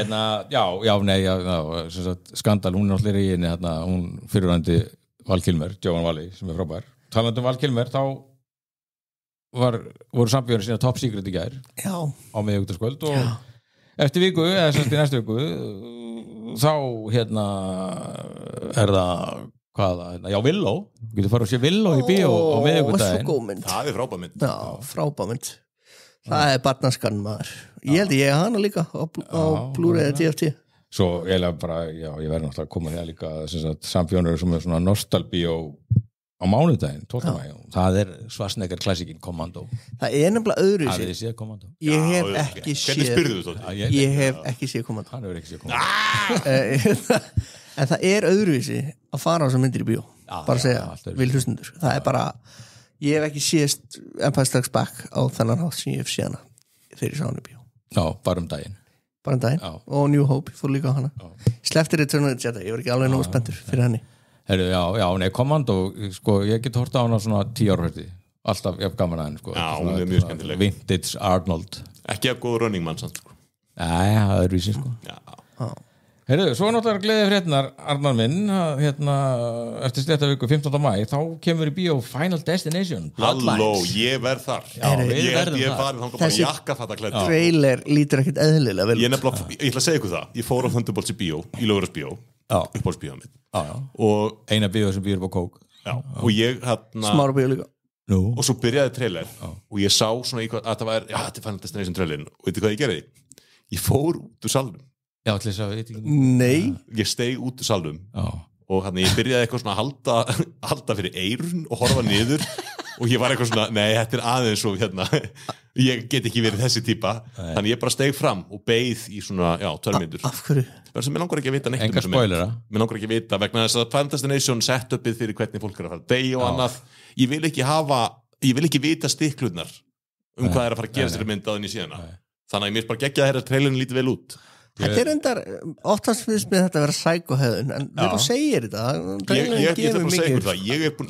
Skandal, hún er náttúrulega í henni hún fyrirvændi Val Kilmer, Joan Wally sem er frábær talandi Val Kilmer, þá voru sambjörnir sína Top Secret í gær á miðvikudagskvöld og eftir viku, eða sérst í næstu viku þá er það Willow, þú getur farið að sé Willow í bíó á miðvikudaginn það er frábær mynd frábær mynd það er barnaskan maður ég held ég hana líka á Blu-ray eða DFT svo ég verði náttúrulega að koma hér líka sambjónur sem er svona nostalbíó á mánudaginn 12. maí, það er Schwarzenegger klassikinn Commando það er nefnilega öðru hafið þið séð Commando? Ég hef ekki séð hvernig spyrðu þú þetta? Ég hef ekki séð Commando hann hefur ekki séð Commando en það er öðruvísi að fara á þessar myndir í bíó bara að segja, vil hlustundur það er bara ég hef ekki séðst Empire Strikes Back á þennan hátt sem ég hef séð hana þegar ég sá hana í bíó Já, bara um daginn og New Hope, fór líka á hana Slefti Return of the Jedi, ég var ekki alveg nógu spenntur fyrir henni Commando, ég get hort á hana svona 10 ára hörti alltaf, ég hef gaman að henni Já, hún er mjög skemmtileg Vintage Arnold Ekki að góð running man samt Nei, það er vísin Heyrðu, svo náttúrulega gleðið frétnar Arnar minn, eftir sletta viku 15. maí, þá kemur í bíó Final Destination Halló, ég verð þar Ég farið þangað bara jakkafattaklæddur Trailer lítur ekkert eðlilega vel Ég ætla að segja ykkur það Ég fór á Thunderbolts í bíó, í Laugarásbíó uppáhaldsbíóið mitt og eina bíó sem býr upp á kók og ég Smára bíó líka og svo byrjaði trailer og ég sá svona að það var þetta er Final Destination trailerin og veitir hvað ég gerði? Ég fór út úr salnum Já, til þess að veit ekki Nei Ég steig út úr salnum og ég byrjaði eitthvað svona að halda fyrir eyrun og horfa niður og ég var eitthvað svona, nei, þetta er aðeins og ég get ekki verið þessi típa þannig ég bara steig fram og beið í svona, 2 mínútur Af hverju? Mér langar ekki að vita neitt Enga spoilera Mér langar ekki að vita vegna þess að Final Destination setupið fyrir hvernig fólk er að fara að deyja og annað ég vil ekki vita stiklurnar hvað er að fara að gera sér mynd á þenni síðana þannig að ég mér bara geggja að þeirra trailerin lítið vel út Þetta er endar, oftast finnst mér þetta að vera sækohæðun, en þegar þú segir þetta Ég er bara að segja ykkur það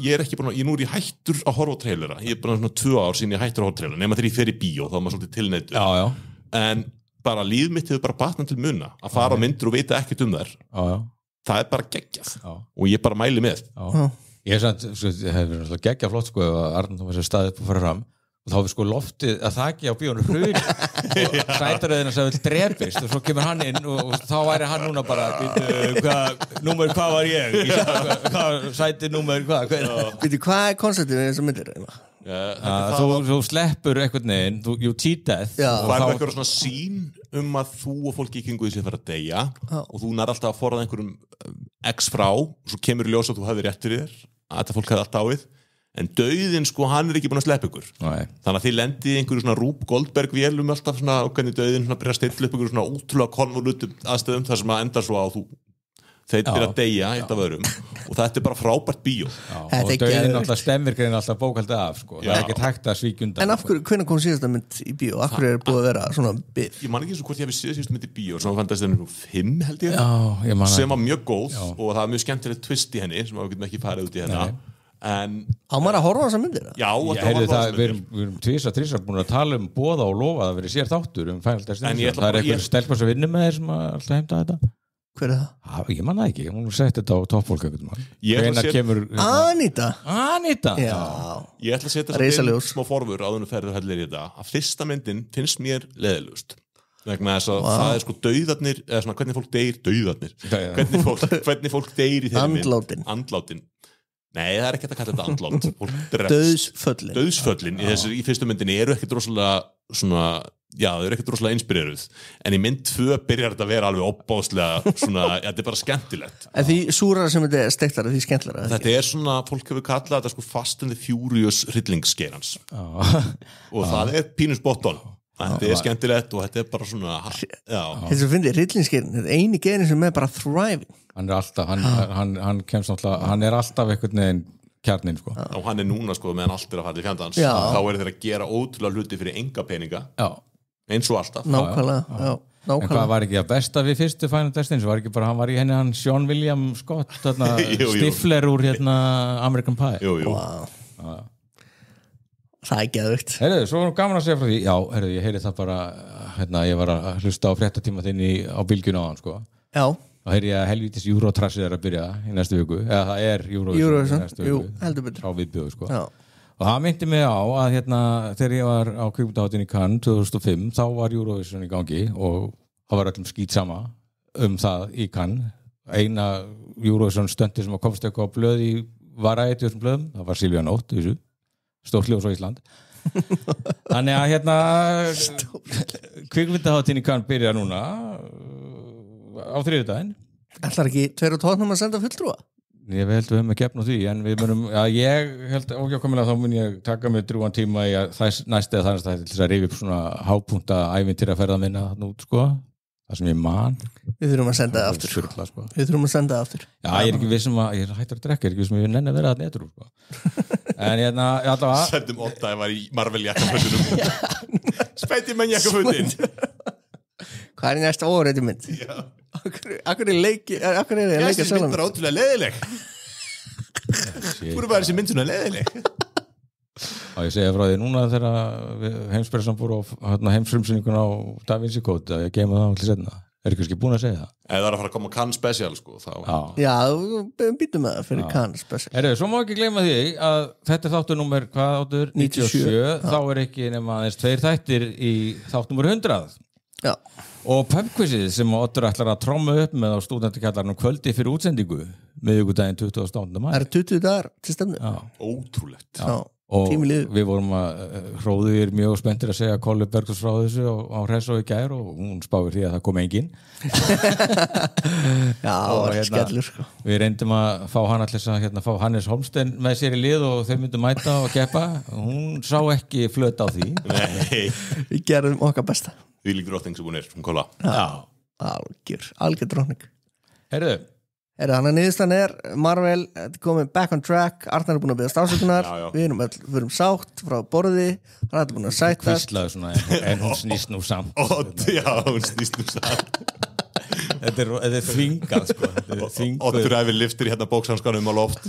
ég er ekki búin að, nú er ég hættur að horfa á trailera ég er bara svona 2 ár síðan ég hættur að horfa á trailera nema þegar ég fer í bíó, þá er maður svolítið tilneyddur en bara líf mitt hefur bara batnað til muna að fara á myndir og vita ekkert þær það er bara geggjað og ég bara mæli með Ég hefur geggjað flott sko ef Arnar Tómas staðið upp og fara fram og þá er sko loftið að þakki á bíónu hrun og sætaröðina sem vil drepist og svo kemur hann inn og þá væri hann núna bara hvað var ég sætið númer hvað er konceptið við þessum myndir? Þú sleppur einhvern veginn you cheat death og það er eitthvað svona sín að þú og fólki í kringu þessi fara að deyja og þú nær alltaf að forða einhverjum x frá og svo kemur í ljós að þú hefði rétt fyrir þér að þetta fólk hefði alltaf áið en dauðin sko, hann er ekki búin að sleppa ykkur þannig að þið lendið einhverju svona Rúb Goldberg vélum alltaf svona ákveðni dauðin svona byrja að stilla upp einhverju svona útrúlega konvolutum aðstöðum þar sem að enda svo á þú þeir byrja að deyja eitt af öðrum og þetta er bara frábært bíó og dauðin alltaf stemmir grein alltaf bókaldið af sko. Það er ekkert hægt að svíkja undan En af hverju, hvernig kom síðast að mynd í bíó? Af hverju er búið að vera svona bið? Ég man ekki svo hvort ég hefði síðast mynd í bíó sem að fannst þessi 5 held ég sem var mjög góð og það var mjög skemmtilegt twist í henni sem við getum ekki farið út í hérna Á maður að horfa á þessa myndir? Já, við erum tvisar búin að tala boða og lofa að vera sér þáttur Final Destination það er eitthvað stelpa sem vinnur með þeir sem alltaf heimta þetta Hver er það? Ég man það ekki, hún sett þetta á toppfólk Anita Ég ætla að setja þetta smá forvör áður en ferður hellir í þetta að fyrsta myndin finnst mér leðilust vegna þess að það er sko dauðarnir eða svona hvernig fólk deyr dauðarnir hvernig fólk deyr í þeirri andlátin Nei, það er ekki að kalla þetta andlát Dauðsföllin í fyrstu myndinni eru ekkert rosalega svona, þau eru ekkert rosalega inspireruð en í mynd 2 byrjar þetta að vera alveg opbáslega svona, þetta er bara skemmtilegt En því súrara sem þetta er stektara, því skemmtilega Þetta er svona, fólk hefur kallað þetta sko Fast and the Furious hryllingsgeirans og það er pínus botton Þetta er skemmtilegt og þetta er bara svona Þetta sem finnir hryllingsgeirin, þetta er eini geirin sem er bara thriving Hann er alltaf, hann kemst alltaf hann er alltaf einhvern veginn kjarnin sko. Og hann er núna sko meðan allt er að fara til fjandans þá er þeir að gera ótrúlega hluti fyrir enga peninga eins og alltaf Nákvæmlega En hvað var ekki að besta við fyrstu Final Destination var ekki bara, hann var í henni hann Sean William Scott Stifler úr hérna American Pie Það er geðvögt Heyrðu, svo var gaman að segja frá því heyrðu, ég heyri það bara ég var að hlusta á fréttatíma þinn á bylgjuna á hann sko og heyri ég að helvítis Eurotrassið er að byrja í næstu viku, eða það er Eurovision í næstu viku frá viðbjóðu sko. Og það myndi mig á að þegar ég var á kvikmyndahátíðinni í Cannes 2005 þá var Eurovision í gangi og það var öllum skít sama það í Cannes eina Eurovision stöndi sem komst eitthvað á blöð í Variety þessum blöðum, það var Silvía Nótt stórt ljós á Ísland þannig að kvikmyndahátíðinni í Cannes byrja núna á þriðjudaginn Ætlar ekki 2 og 12 að senda fulltrúa? Ég held við höfum að gefna því en við munum, ég held óhjákvæmilega þá mun ég taka mig drjúgan tíma í að næst eða þannig að þess að rifja upp svona hápunta ævintýraferða minna þarna út sko það sem ég man Við þurfum að senda það aftur surkla, sko. Við þurfum að senda það aftur Já, ég er ekki vissum að, ég er hættur að drekka, ég er ekki vissum að ég nenni að vera að netur sko. En allavega Sendum 8 að ég var í Marvel jakkafötunum Spæti menn jakkafötin Hvað er næsta óreiti mynd? Akkur er leiki Þessi mynd var ótrúlega leðileg Þú eru bara þessi mynd svona leðileg Og ég segja frá því núna þegar heimspressan fór á heimsfrumsynningun á Da Vinci Code að ég geima það allir setna Er kannski búin að segja það? Eða það er að fara að koma Cannes Special sko, þá. Já, býtum með það fyrir Cannes Special. Svo má ekki gleyma því að þetta er þáttur númer, hvað þáttur? 97. Þá er ekki nema aðeins 2 þættir í þátt númer 100. Já. Og pubquizið sem Oddur ætlar að tromma upp með á stúdentakjallarnum kvöldi fyrir útsendingu miðvikudaginn 28. maí. Það eru 20 dagar til stefnu. Ótrúlegt. Já. Og við vorum að hróðir mjög spenntir að segja Kolli Bergþórs frá þessu á Hressó í gær og hún spáir því að það kom enginn. Já, skellur sko. Við reyndum að fá hann allir að fá Hannes Holmsten með sér í lið og þeir myndu mæta og keppa. Hún sá ekki flöt á því. Nei. Við gerum okkar besta. Því lík drottning sem hún Kolla. Já. Algjör drottning. Heyrðu. Þannig að niðurstan Marvel komið back on track, Arnar búin að beðast afsökunar, við erum sátt frá borði, hann er búin að sættast Hvíslaðu svona, en hún snýst nú samt Já, hún snýst nú samt Þetta er þvingað sko. Oddur æfir liftir hérna bóksanskanum á loft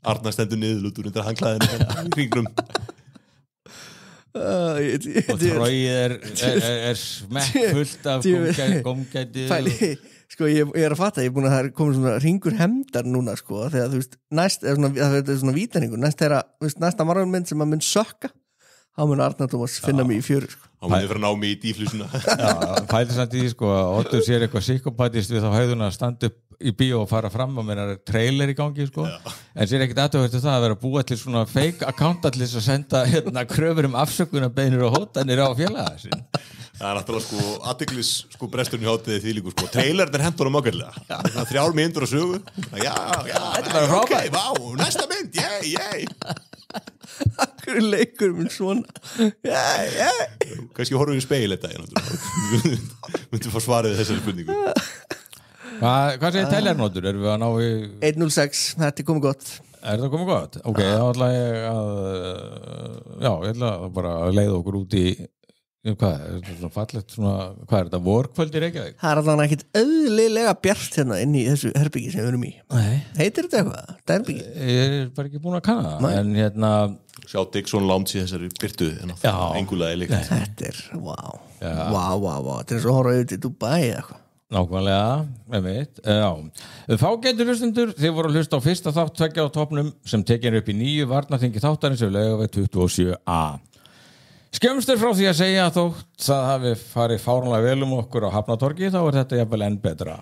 Arnar stendur niður út úr undir hangklæðinu í hringnum og tróið er smekkfullt af gómgæti Sko, ég er að fatta, ég er búin að það er komin svona ringur hefndar núna, sko, þegar, þú veist, það er svona vítaningur, næsta Marvel-mynd sem að mynd sökka, þá mun Arnar Tómas finna mig í fjöru, sko. Þá mun þið fara að ná mig í dýflýsuna. Já, fælir samt í því, sko, að Oddur sér eitthvað psykopatist við þá hefðun að standa upp í bíó og fara fram og meina trailer í gangi, sko, en sér ekkert aðtöðvertu það að vera að búa til svona fake account allir að senda kröfur afsökunarbeiðnir og hótanir á félaga sín. Það er náttúrulega sko athyglis sko bresturinn í hátíði því líku sko trailerinn er hendur á ágætlega 3 mínútur að sögu já, þetta er bara ok, vá, næsta mynd, yey Akkur leikur minn svona kannski horfum við í speil þetta myndum fá svarið þessari spurningu Hvað segir teljarnótur? Erum við að ná í 106, þetta er komið gott Er það komið gott? Ok, þá ætla ég að ég ætla bara að leiða okkur út í hvað er þetta fallegt hvað er þetta, vorkvöldi Reykjavík? Það er allavega ekkert auðlilega bjart hérna inn í þessu herbyggi sem við erum í heitir þetta eitthvað? Þetta herbyggi? Ég er bara ekki búin að kanna það en hérna sjá Dixon Lounge í þessari byrtu engulega líka þetta er, wow þetta er svo horfað yfir til Dubai eða eitthvað nákvæmlega, þá getur hlustundur þið voru að hlusta á fyrsta þátt 2 á topnum sem tekinn upp í 9 varnarþingi þáttarins við Laugaveg 27A Skemmst frá því að segja að þótt það hafi farið fáránlega vel okkur á Hafnatorgi þá er þetta jafnvel enn betra.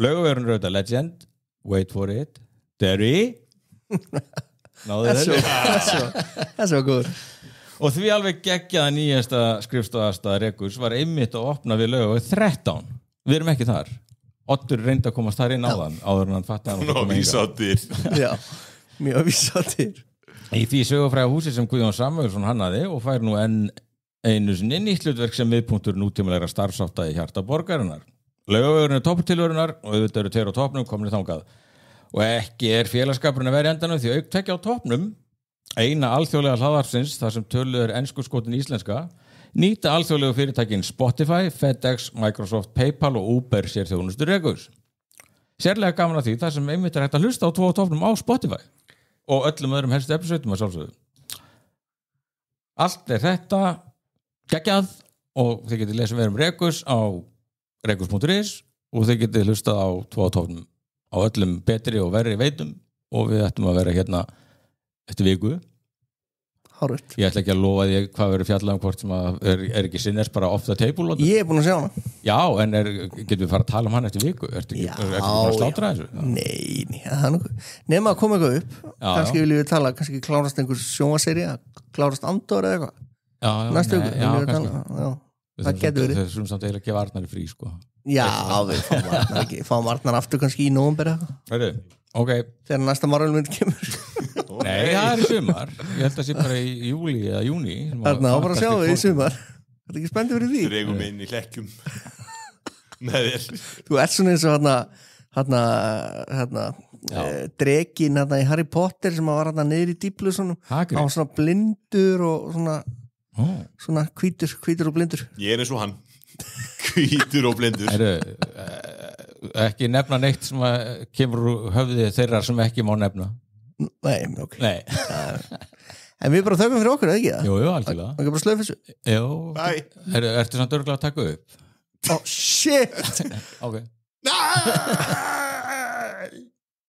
Laugavegurinn er auðvitað legend, wait for it, Derry. Náðu þessu. Það var góður. Og því alveg geggjaða nýjasta skrifstofasta Rekus var einmitt að opna við Laugaveg 13. Við erum ekki þar. Oddur reyndi að komast þar inn áðan, áður en hann fattaði að hann vísaðir. Já, mjög vísaðir. Í því sögufræga húsi sem Guðjón Samúelsson hannaði og fær nú enn einu sinni nýtt hlutverk sem miðpunktur nútímalegra starfsátta í hjarta borgarinnar. Laugavegurinn er topptilvörunar og auðvitað eru 2 á toppnum komnir þangað. Og ekki er félagskapurinn að vera endanum því auk 2 á toppnum, eina alþjóðlega hlaðvarpsins þar sem töluð er enskuskotin íslenska, nýta alþjóðlegu fyrirtækin Spotify, FedEx, Microsoft, PayPal og Uber sér þjónustu Rekus. Sérlega gaman að því þar sem einmitt er hægt að hlusta á 2 á toppnum á Spotify. Og öllum öðrum helstu episodum að sjálfsögðu. Allt er þetta geggjað og þið getið lesið meira Rekus á rekus.is og þið getið hlustað á 2 á topnum á öllum betri og verri veitum og við ættum að vera hérna eftir viku. Hárrétt. Ég ætla ekki að lofa því hvað verður fjallað hvort sem að er ekki sinnes bara off the table. Ég er búin að sjá hana. Já, en getum við fara að tala um hann eftir viku? Ertu ekki bara að slátra þessu? Nei, það er nokkuð. Nefn að koma eitthvað upp. Kannski viljum við tala, kannski klárast einhver sjónvarssería, klárast Andor eða eitthvað. Næstu viku. Já, kannski. Það getur verið. Þessum samt eiginlega gefa Arnari frí, sko. Já, við fáum Arnar aftur kannski í nóvember eitthvað. Ok. Þegar næsta Marvel-mynd kemur. Nei, það er í sumar. Ég held að sé bara í júli eða júni. Þarna, bara að sjá þig í sumar. Það er ekki spenntur fyrir því. Dregum inn í hlekkjum. Með þér. Þú ert svona eins og dregin í Harry Potter sem var niður í dýplusunum. Hann var svona blindur og svona hvítur og blindur. Ég er eins og hann. Hvítur og blindur. Ekki nefna neitt sem kemur höfði þeirra sem ekki má nefna. Nei, ok. Nei. En við bara þögum fyrir okkur, eða ekki það? Jú, algjörlega. Það er bara slöf þessu. Jú. Ertu samt örgulega að taka upp? Oh shit Ok Nei